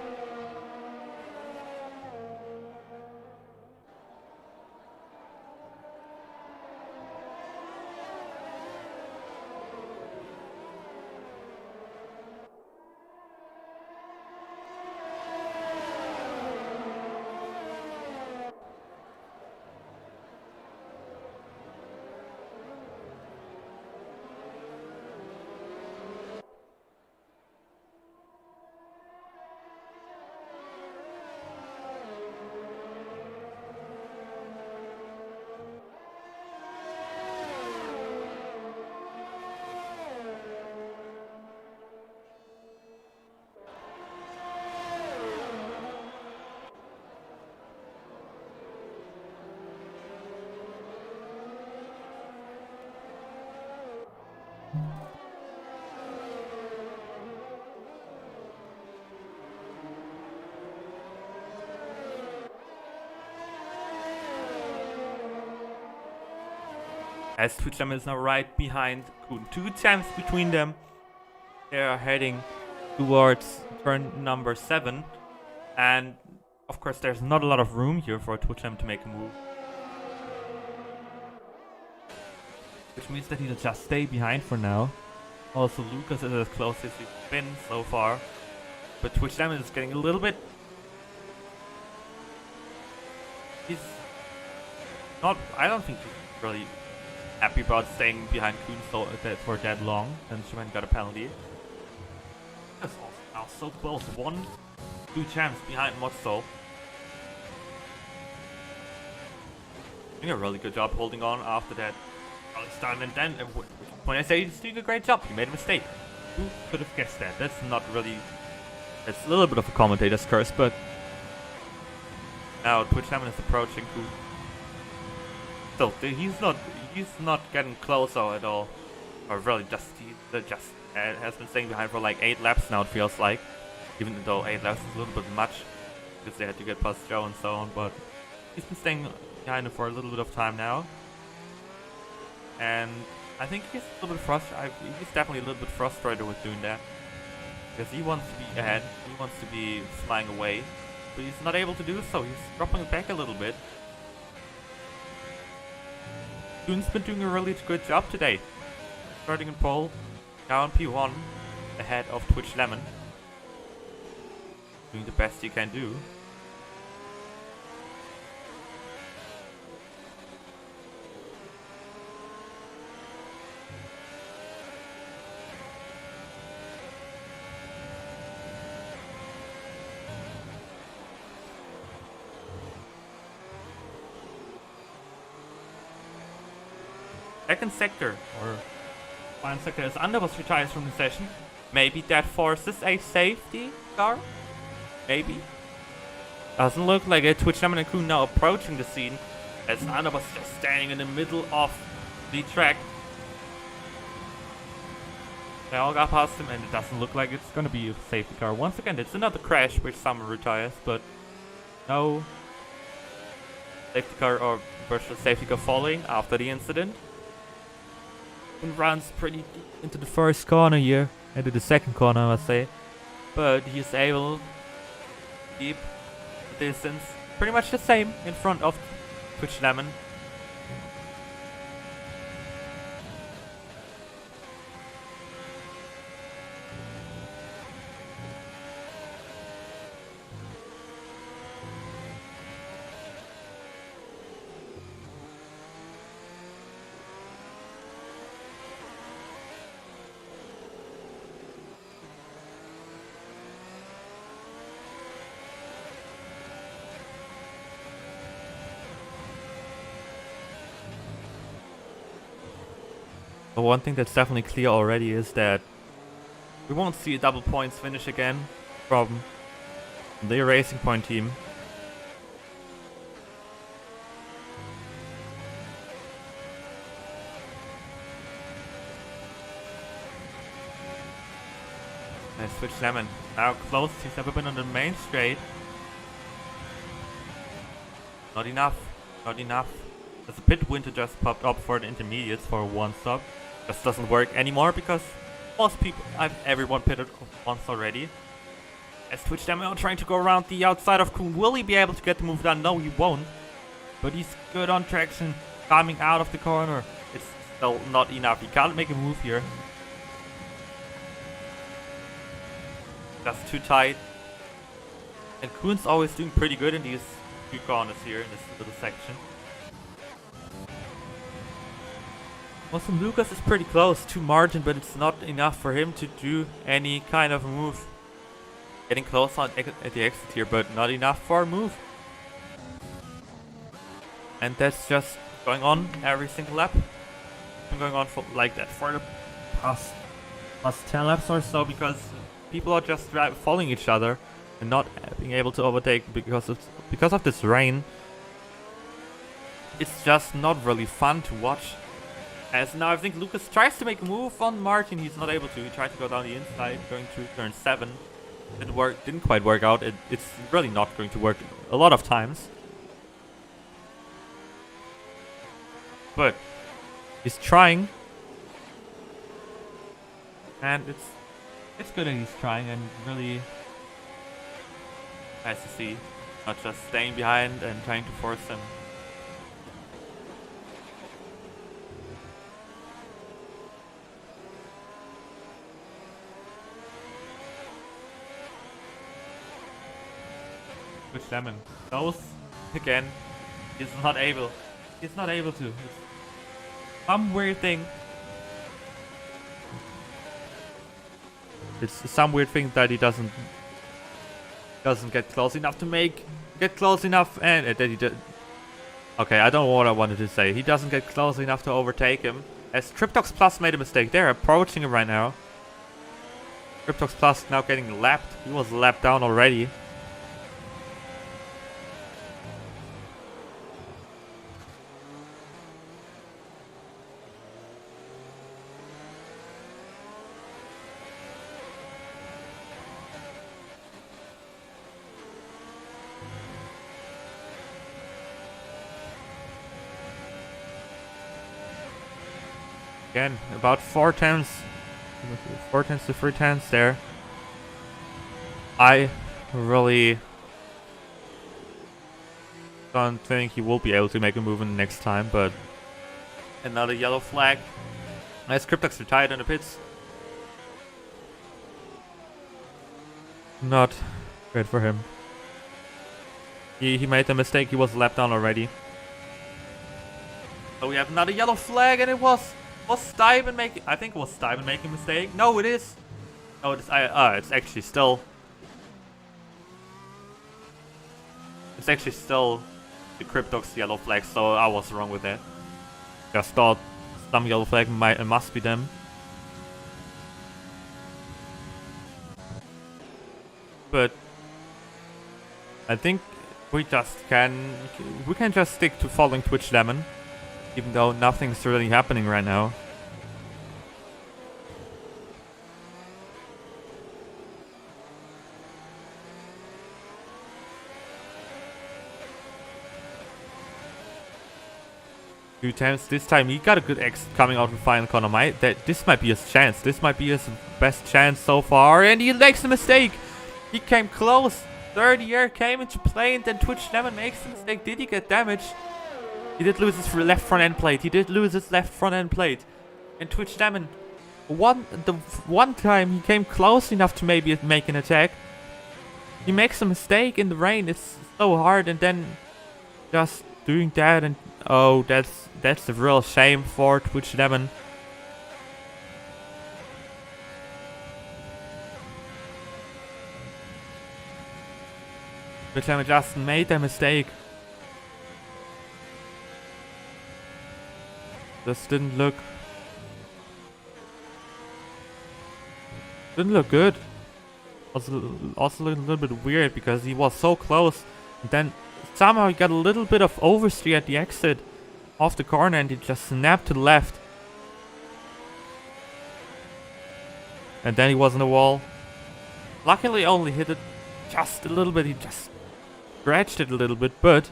As Twitcham is now right behind Kuhn. 2 attempts between them. They are heading towards turn number 7. And of course there's not a lot of room here for Twitcham to make a move. Which means that he'll just stay behind for now. Also Lucas is as close as he's been so far. But Twitcham is getting a little bit... He's not... I don't think he's really happy about staying behind Kuhn for that long, and Schwinn got a penalty. That's also now so close. 1-2 champs behind Motso. Doing a really good job holding on after that early start, and then when I say he's doing a great job, he made a mistake. Who could have guessed that? That's not really... It's a little bit of a commentator's curse, but now Twitcham is approaching Kuhn. Still, he's not getting closer at all. Or really, just has been staying behind for like 8 laps now, it feels like. Even though 8 laps is a little bit much, because they had to get past Joe and so on, but he's been staying behind him for a little bit of time now. And I think he's a little bit frustrated. He's definitely a little bit frustrated with doing that. Because he wants to be ahead, he wants to be flying away, but he's not able to do so. He's dropping back a little bit. Kuhn's been doing a really good job today. Starting in pole, now in P1, ahead of Twitch Lemon. Doing the best he can do. second sector or final sector as Underboss retires from the session. Maybe that forces a safety car? Maybe. Doesn't look like it. Twitch Lemon and Kuhn now approaching the scene as Underboss just standing in the middle of the track. They all got past him and it doesn't look like it's gonna be a safety car. Once again, it's another crash which someone retires, but no safety car or virtual safety car following after the incident. And runs pretty deep into the first corner here, into the second corner I must say. But he's able to keep the distance pretty much the same in front of Twitch Lemon. But one thing that's definitely clear already is that we won't see a double points finish again from the Racing Point team. Nice switch Lemon. Now closest he's ever been on the main straight. Not enough. Not enough. There's a pit winter just popped up for the intermediates for one stop. Just doesn't work anymore because most people, everyone pitted once already. As Twitch Demo trying to go around the outside of Kuhn. Will he be able to get the move done? No, he won't. But he's good on traction, coming out of the corner. It's still not enough. He can't make a move here. Just too tight. And Kuhn's always doing pretty good in these two corners here, in this little section. Also, Lucas is pretty close to margin, but it's not enough for him to do any kind of move. Getting close at the exit here, but not enough for a move. And that's just going on every single lap. Been going on for like that for the past 10 laps or so, because people are just following each other and not being able to overtake because of this rain. It's just not really fun to watch. As now I think Lucas tries to make a move on Martin, he's not able to. He tried to go down the inside, going through turn 7. Didn't quite work out. It's really not going to work a lot of times. But he's trying. And it's good that he's trying, and really nice to see. Not just staying behind and trying to force him. Which Lemon knows again. He's not able. He's not able to. It's some weird thing. It's some weird thing that he doesn't get close enough to get close enough, and that he did. Okay, I don't know what I wanted to say. He doesn't get close enough to overtake him. As Triptox Plus made a mistake. They're approaching him right now. Triptox Plus now getting lapped. He was lapped down already. Again, about 4 tenths to 3 tenths there. I really don't think he will be able to make a move in the next time, but another yellow flag. As Cryptox retired in the pits. Not good for him. He made the mistake, he was lapped down already. So we have another yellow flag, and it was Stuyven making? I think it was Stuyven making a mistake. No, it is. No, it's actually still. It's actually still the Cryptox yellow flag. So I was wrong with that. Just thought some yellow flag must be them. But I think we can just stick to following Twitch Lemon, even though nothing's really happening right now. Two times. This time he got a good exit coming out of the final corner. This might be his chance. This might be his best chance so far, and he makes a mistake. He came close. Third year came into play, and then Twitch Lemon makes a mistake. Did he get damaged? He did lose his left front end plate. And Twitch Lemon, one time he came close enough to maybe make an attack. He makes a mistake in the rain. It's so hard, and then just doing that, and oh, that's a real shame for Twitch Lemon. Twitch Lemon just made a mistake. This didn't look good. Also a little bit weird because he was so close, and then somehow he got a little bit of oversteer at the exit off the corner, and he just snapped to the left. And then he was in the wall. Luckily only hit it just a little bit. He just scratched it a little bit, but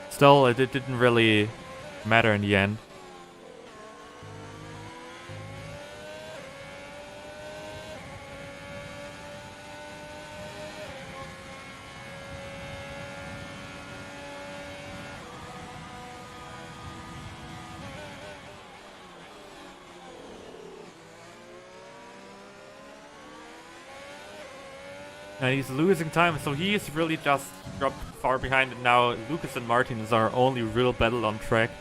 still it didn't really matter in the end. And he's losing time, so he is really just dropped far behind, and now Lucas and Martin is our only real battle on track.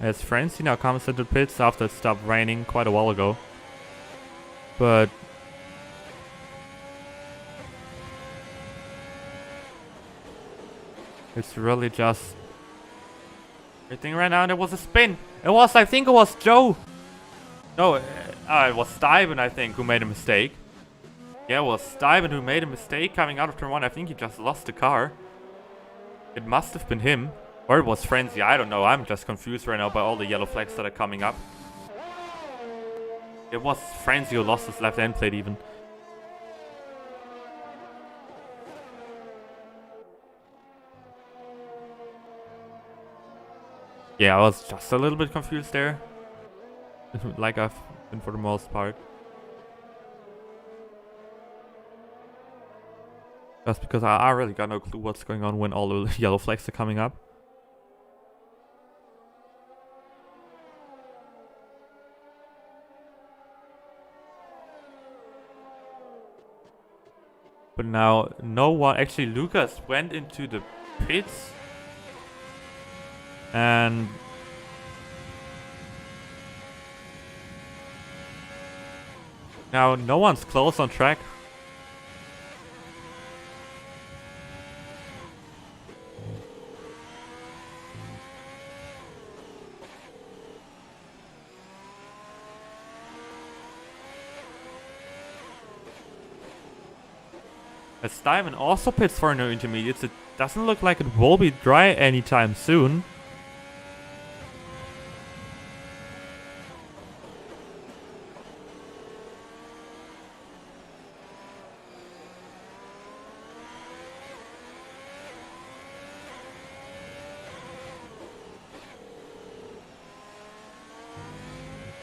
As Frenzy now comes into pits after it stopped raining quite a while ago. But it's really just everything right now. And it was a spin. I think it was Joe. No, it was Stuyven, I think, who made a mistake. Yeah, it was Stuyven who made a mistake coming out of turn 1. I think he just lost the car. It must have been him. Or it was Frenzy, I don't know. I'm just confused right now by all the yellow flags that are coming up. It was Frenzy who lost his left end plate even. Yeah, I was just a little bit confused there. Like I've been for the most part. Just because I really got no clue what's going on when all the yellow flags are coming up. But now, no one... Actually, Lucas went into the pits. And... now, no one's close on track. As Diamond also pits for no intermediates, it doesn't look like it will be dry anytime soon.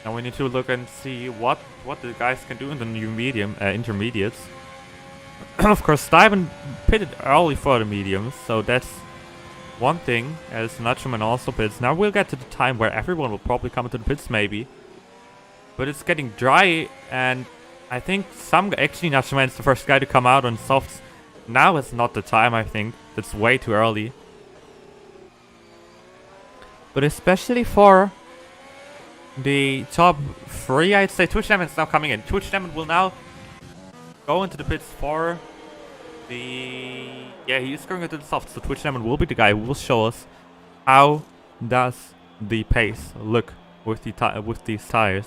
Now we need to look and see what the guys can do in the new medium intermediates. Of course, Steven pitted early for the mediums, so that's one thing, as Nachoman also pits. Now we'll get to the time where everyone will probably come into the pits, maybe. But it's getting dry, and I think actually Nachoman's the first guy to come out on softs. Now is not the time, I think. That's way too early. But especially for the top 3, I'd say Twitch Lemon is now coming in. Twitch Lemon will now go into the pits for the... Yeah, he is going into the softs, so Twitch Lemon will be the guy who will show us how does the pace look with these tires.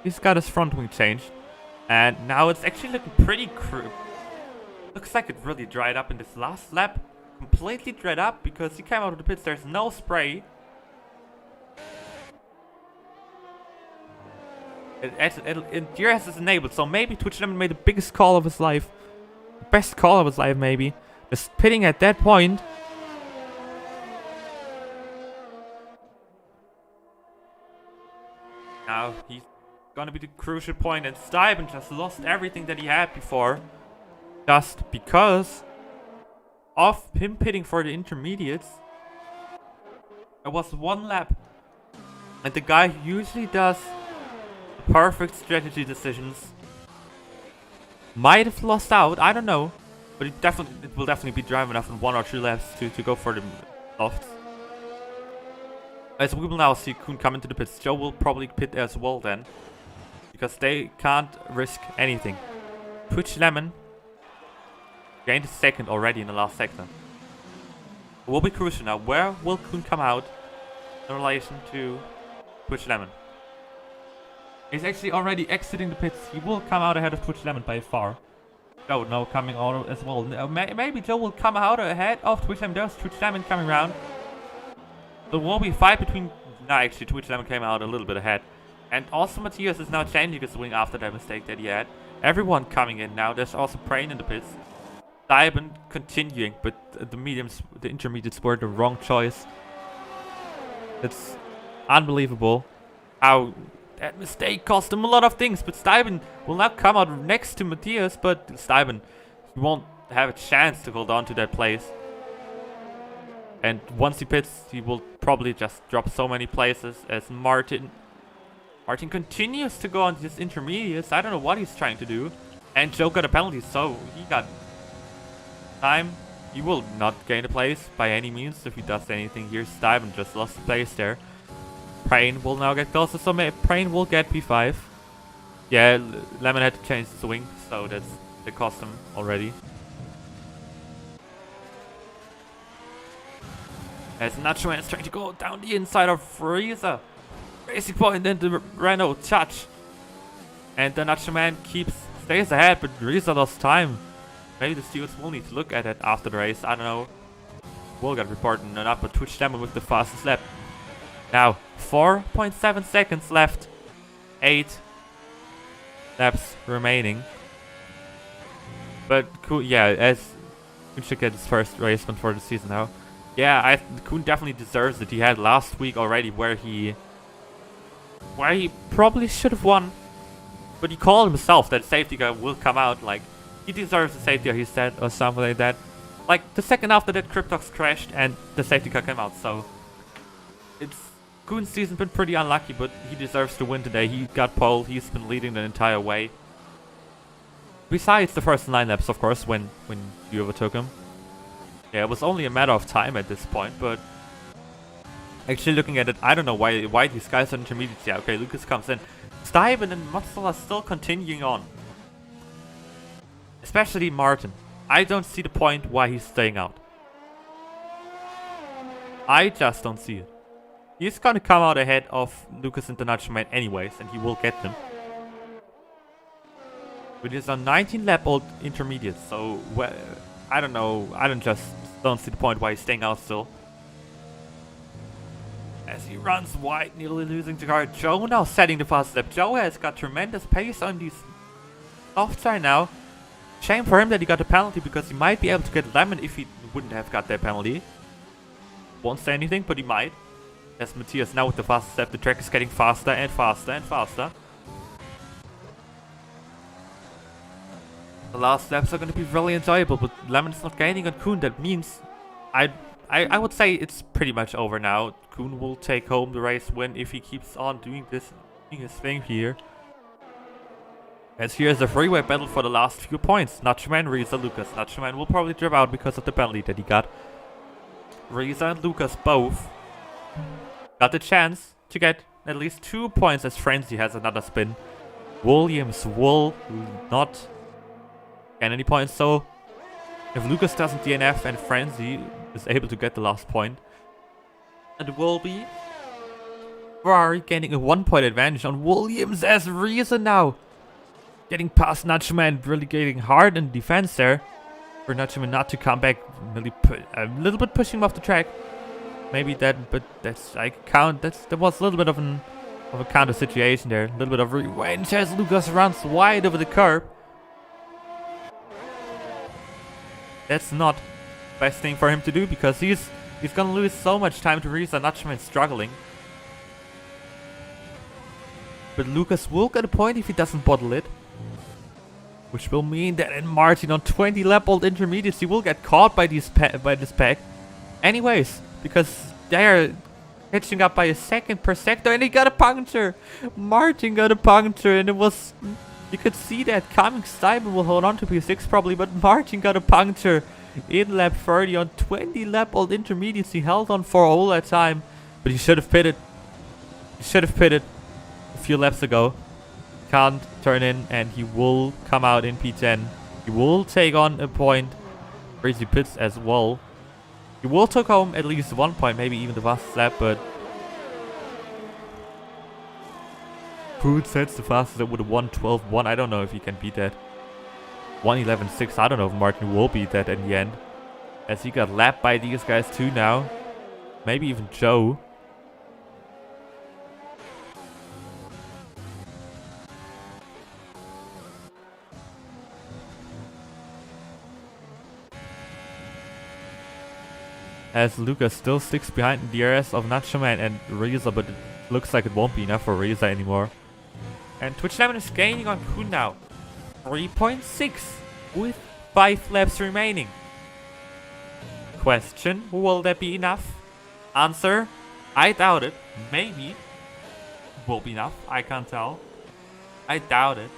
He's got his front wing changed, and now it's actually looking pretty looks like it really dried up in this last lap. Completely dried up because he came out of the pits. There's no spray. DRS is enabled, so maybe Twitch Lemon made the biggest call of his life. The best call of his life, maybe. Just pitting at that point. Now he's gonna be the crucial point, and Steven just lost everything that he had before. Just because of him pitting for the intermediates. It was one lap. And the guy who usually does perfect strategy decisions might have lost out, I don't know. But it will definitely be driving enough in 1 or 2 laps to go for the softs. As we will now see Kuhn come into the pits. Joe will probably pit as well then, because they can't risk anything. Twitch Lemon gained a second already in the last sector. It will be crucial now. Where will Kuhn come out in relation to Twitch Lemon? He's actually already exiting the pits. He will come out ahead of Twitch Lemon by far. Joe now coming out as well. Maybe Joe will come out ahead of Twitch Lemon. There's Twitch Lemon coming around. There will be a fight between... No, actually Twitch Lemon came out a little bit ahead. And also Matthias is now changing his wing after that mistake that he had. Everyone coming in now. There's also Prain in the pits. Diamond continuing, but the intermediates were the wrong choice. It's unbelievable how that mistake cost him a lot of things. But Steven will now come out next to Matthias, but Steven won't have a chance to hold on to that place. And once he pits, he will probably just drop so many places as Martin continues to go on his intermediates. I don't know what he's trying to do. And Joe got a penalty, so he got time. He will not gain a place by any means if he does anything here. Steven just lost the place there. Prain will now get closer, so Prain will get P5. Yeah, Lemon had to change his wing, so that cost him already. As Nachoman is trying to go down the inside of Frieza. Racing point into the Renault touch. And the Nachoman stays ahead, but Frieza lost time. Maybe the stewards will need to look at it after the race. I don't know. We'll get reported and up, but Twitch Lemon with the fastest lap. Now, 4.7 seconds left. 8 laps remaining. But Kuhn, yeah, as Kuhn should get his first race win for the season now. Yeah, Kuhn definitely deserves it. He had last week already where he probably should have won. But he called himself that safety car will come out. Like, he deserves the safety car, he said, or something like that. Like, the second after that, Cryptox crashed and the safety car came out. So, Kuhn's season's been pretty unlucky, but he deserves to win today. He got pole. He's been leading the entire way. Besides the first 9 laps, of course, when you overtook him. Yeah, it was only a matter of time at this point, but actually looking at it, I don't know why these guys are intermediates. Yeah, okay, Lucas comes in. Steven and Motzel are still continuing on. Especially Martin. I don't see the point why he's staying out. I just don't see it. He's gonna come out ahead of Lucas and the Nachoman anyways, and he will get them. which is a 19 lap old intermediate. So, well, I don't know. I don't see the point why he's staying out still. As he runs wide, nearly losing the car. Joe now setting the fast lap. Joe has got tremendous pace on these softs right now. Shame for him that he got a penalty, because he might be able to get Lemon if he wouldn't have got that penalty. Won't say anything, but he might. As Matthias now with the fastest lap, the track is getting faster and faster and faster. The last laps are going to be really enjoyable, but Lemon is not gaining on Kuhn. That means I would say it's pretty much over now. Kuhn will take home the race win if he keeps on doing his thing here. As here's a freeway battle for the last few points. Natchaman, Reza, Lucas. Natchaman will probably drop out because of the penalty that he got. Reza and Lucas both got the chance to get at least 2 points as Frenzy has another spin. Williams will not get any points, so if Lucas doesn't DNF and Frenzy is able to get the last point, it will be Ferrari gaining a 1 point advantage on Williams as Reza now getting past Natchaman, really getting hard in defense there for Natchaman not to come back, really a little bit pushing him off the track. Maybe that, but that's that was a little bit of a counter situation there, a little bit of revenge as Lucas runs wide over the curb. That's not the best thing for him to do, because he's gonna lose so much time to Reza. Natchaman struggling. But Lucas will get a point if he doesn't bottle it. Which will mean that in Martin on 20 lap old intermediates he will get caught by this pack. Anyways, because they are catching up by a second per sector, and he got a puncture. Martin got a puncture, and it was, you could see that coming. Stuyven will hold on to P6 probably, but Martin got a puncture in lap 30 on 20 lap old intermediates. He held on for all that time, but he should have pitted. He should have pitted a few laps ago. Can't turn in, and he will come out in P10. He will take on a point. Crazy pits as well. He will take home at least 1 point, maybe even the fastest lap, but Food sets the fastest lap with a 1:12.1. I don't know if he can beat that. 1:11.6. I don't know if Martin will beat that in the end, as he got lapped by these guys too now. Maybe even Joe. As Lucas still sticks behind the DRS of Natchaman and Reza, but it looks like it won't be enough for Reza anymore. And Twitch Lemon is gaining on Kuhn now. 3.6 with 5 laps remaining. Question, will that be enough? Answer, I doubt it. Maybe will be enough, I can't tell. I doubt it.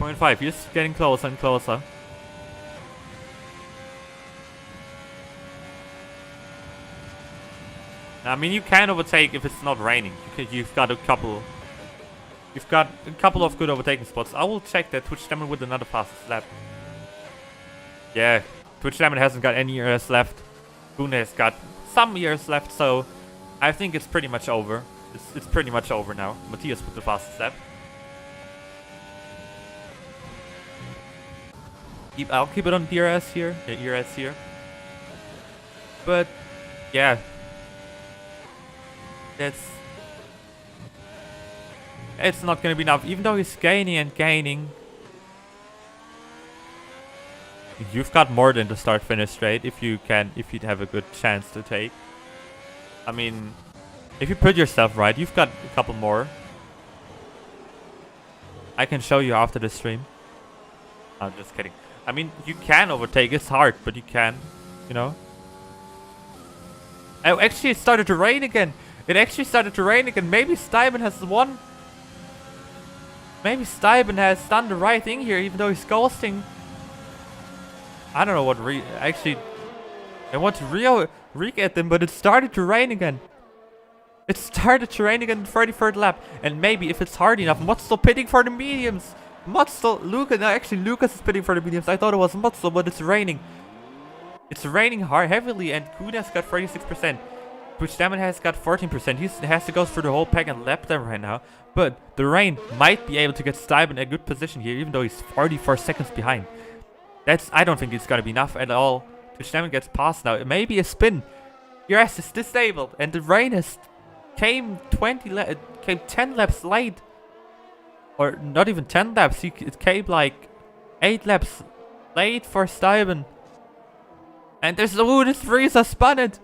.5, he's getting closer and closer. I mean, you can overtake if it's not raining. You've got a couple of good overtaking spots. I will check that Twitch Lemon with another fastest lap. Yeah, Twitch Lemon hasn't got any years left. Kuhn has got some years left, so I think it's pretty much over. It's pretty much over now. Matthias with the fastest lap. I'll keep it on DRS here. Yeah, ERS here. But yeah, it's not gonna be enough. Even though he's gaining and gaining, you've got more than the start-finish straight if you'd have a good chance to take. I mean, if you put yourself right, you've got a couple more. I can show you after the stream. I'm just kidding. I mean, you can overtake. It's hard, but you can, you know. Oh, actually, it started to rain again. Maybe Stuyven has won. Maybe Stuyven has done the right thing here, even though he's ghosting. I don't know what actually, I want to re-get them, but it started to rain again. It started to rain again in the 33rd lap. And maybe if it's hard enough, Motzel pitting for the mediums. Lucas is pitting for the mediums. I thought it was Motzel, but it's raining. It's raining heavily, and Kuhn has got 36%. Puigdemont has got 14%. He has to go through the whole pack and lap them right now. But the rain might be able to get Stuyven in a good position here, even though he's 44 seconds behind. I don't think it's going to be enough at all. Puigdemont gets past now. It may be a spin. Yes, it's disabled, and the rain came 10 laps late. Or not even 10 laps. It came like 8 laps late for Stuyven. And this Reza spun it.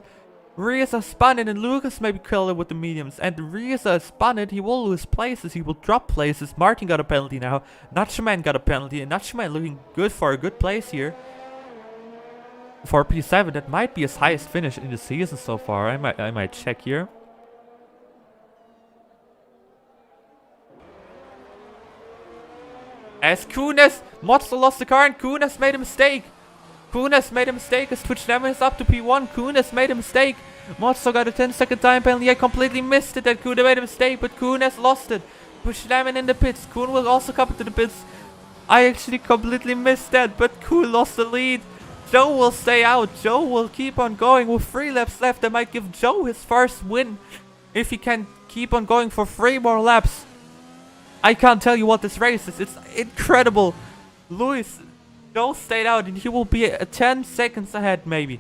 Reza spun it, and Lucas maybe killed it with the mediums. And Reza spun it. He will lose places. He will drop places. Martin got a penalty now. Nachoman got a penalty. And Nachoman looking good for a good place here. For P7, that might be his highest finish in the season so far. I might check here. As Kunis, Motzel lost the car, and Kunis made a mistake. Kunis made a mistake as Puigdemont is up to P1. Kunis made a mistake. Motzel got a 10-second time penalty. I completely missed it that Kunis made a mistake, but Kunis lost it. Puigdemont in the pits. Kuhn will also come to the pits. I actually completely missed that, but Kuhn lost the lead. Joe will stay out. Joe will keep on going with 3 laps left. That might give Joe his first win if he can keep on going for 3 more laps. I can't tell you what this race is. It's incredible. Joe stayed out, and he will be 10 seconds ahead maybe.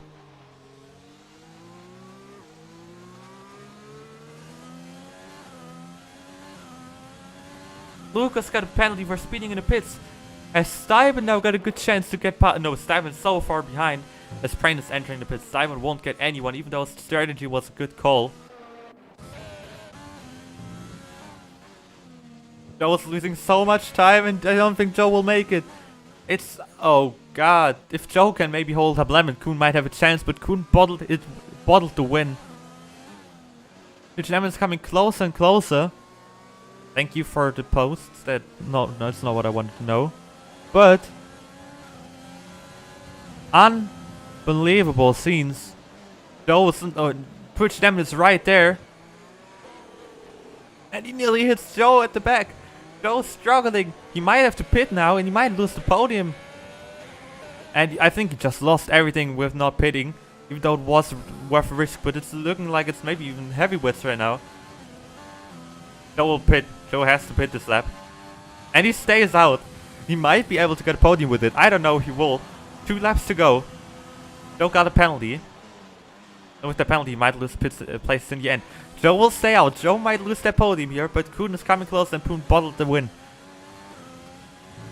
Lucas got a penalty for speeding in the pits. As Stuyven now got a good chance to get past. No, Stuyven's so far behind. As Prain is entering the pits, Stuyven won't get anyone, even though his strategy was a good call. Joe is losing so much time, and I don't think Joe will make it. Oh god. If Joe can maybe hold up Lemon, Kuhn might have a chance, but Kuhn bottled the win. Lemon's coming closer and closer. Thank you for the posts. No, that's not what I wanted to know. But unbelievable scenes. Puigdemont is right there. And he nearly hits Joe at the back. Joe's struggling. He might have to pit now, and he might lose the podium. And I think he just lost everything with not pitting. Even though it was worth a risk, but it's looking like it's maybe even heavyweights right now. Joe will pit. Joe has to pit this lap. And he stays out. He might be able to get a podium with it. I don't know if he will. 2 laps to go. Joe got a penalty. And with the penalty, he might lose place in the end. Joe will stay out. Joe might lose that podium here, but Kuhn is coming close, and Kuhn bottled the win.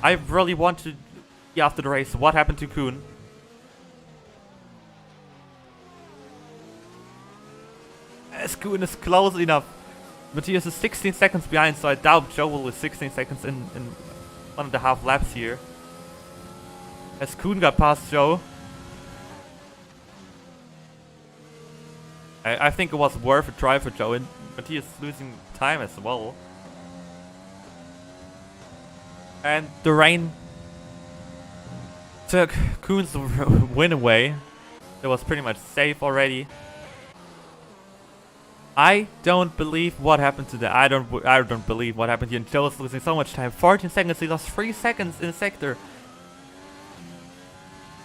I really want to see after the race what happened to Kuhn. As Kuhn is close enough. Matthias is 16 seconds behind, so I doubt Joe will lose 16 seconds in 1.5 laps here. As Kuhn got past Joe. I think it was worth a try for Joe, and Matthias losing time as well. And the rain took Kuhn's win away. It was pretty much safe already. I don't believe what happened to that. I don't believe what happened here. And Joe's losing so much time. 14 seconds. He lost 3 seconds in the sector.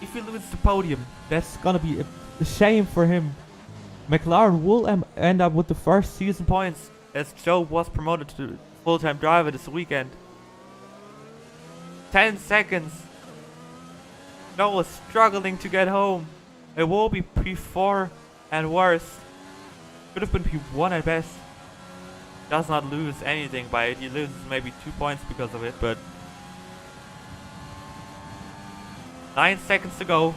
If he loses the podium, that's gonna be a shame for him. McLaren will end up with the first season points, as Joe was promoted to full-time driver this weekend. 10 seconds. Joe was struggling to get home. It will be P4 and worse. Could have been P1 at best. Does not lose anything by it. He loses maybe 2 points because of it, but 9 seconds to go.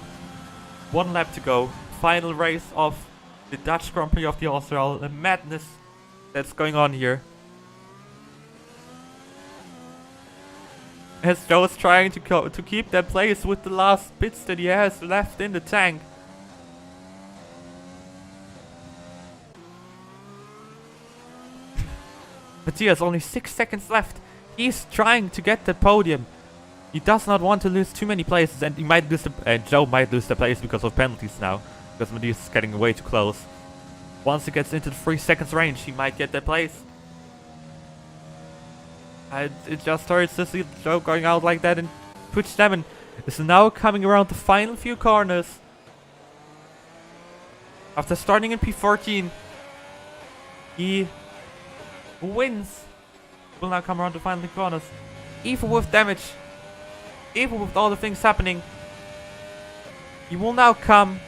1 lap to go. Final race of the Dutch Grand Prix of the OSRL. The madness that's going on here. As Joe is trying to keep that place with the last bits that he has left in the tank. Matthias, only 6 seconds left. He's trying to get the podium. He does not want to lose too many places, and he might lose Joe might lose the place because of penalties now, because Matthias is getting way too close. Once it gets into the 3 seconds range, he might get that place. It just hurts to see Joe going out like that, and Twitch Demon is now coming around the final few corners. After starting in P14, he wins. Will now come around the final corners. Even with damage, even with all the things happening, he will now come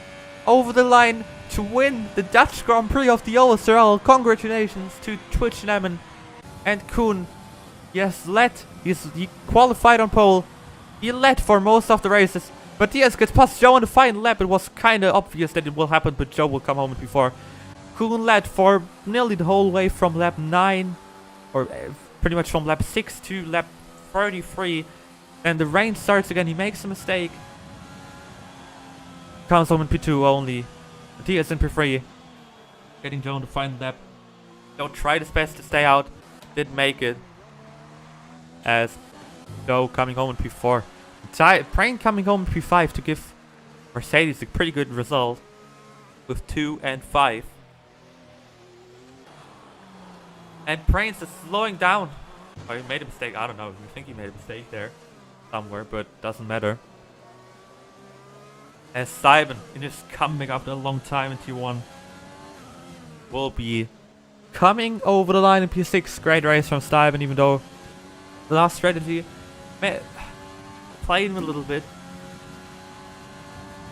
over the line to win the Dutch Grand Prix of the OSRL. Congratulations to Twitch Demon and Koen. He qualified on pole. He led for most of the races. But Diaz gets past Joe on the final lap. It was kinda obvious that it will happen, but Joe will come home before. Koen led for nearly the whole way from lap 9, or pretty much from lap 6 to lap 33. And the rain starts again. He makes a mistake. Comes home in P2 only. Diaz in P3. Getting Joe on the final lap. Joe tried his best to stay out. Didn't make it. As Joe coming home in P4. Prain coming home in P5 to give Mercedes a pretty good result with 2 and 5. And Prain's is slowing down. Oh, he made a mistake. I don't know. I think he made a mistake there somewhere, but doesn't matter. As Simon, in his comeback after a long time in T1, will be coming over the line in P6. Great race from Steven, even though the last strategy played him a little bit.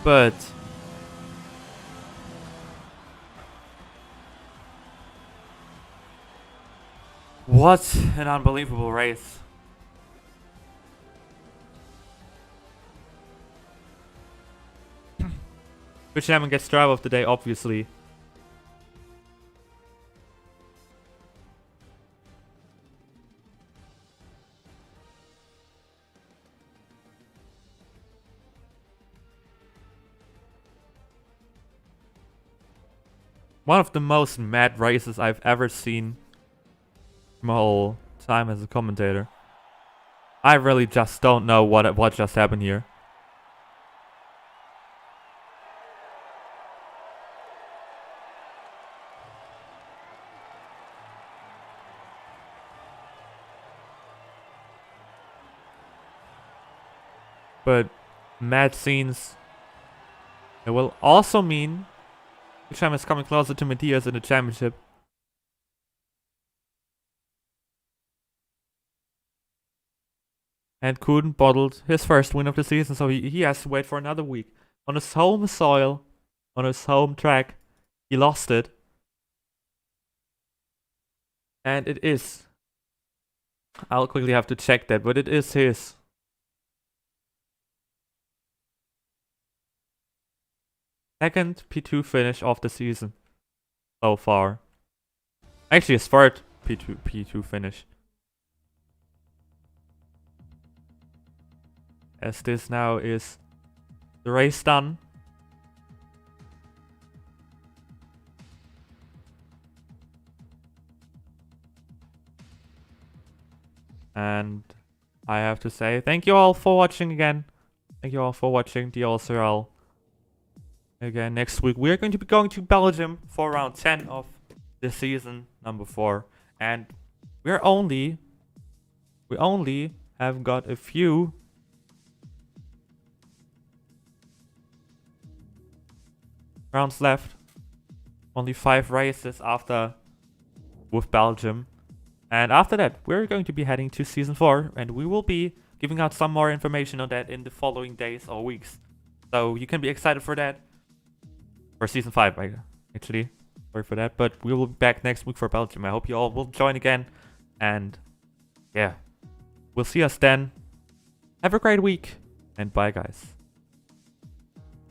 But what an unbelievable race. Twitch Demon gets driver of the day, obviously. One of the most mad races I've ever seen in my whole time as a commentator. I really just don't know what just happened here. But mad scenes. It will also mean Cham is coming closer to Matthias in the championship. And Koen bottled his first win of the season, so he has to wait for another week. On his home soil, on his home track, he lost it. And it is. I'll quickly have to check that, but it is his. Second P2 finish of the season so far. Actually, his third P2 finish. As this now is the race done. And I have to say thank you all for watching again. Thank you all for watching the OSRL. Again, next week we're going to be going to Belgium for round 10 of the season, number 4. And we only have got a few rounds left. Only 5 races after with Belgium. And after that, we're going to be heading to season 4. And we will be giving out some more information on that in the following days or weeks. So you can be excited for that. For season 5, actually. Sorry for that. But we will be back next week for Belgium. I hope you all will join again. And yeah, we'll see us then. Have a great week. And bye, guys.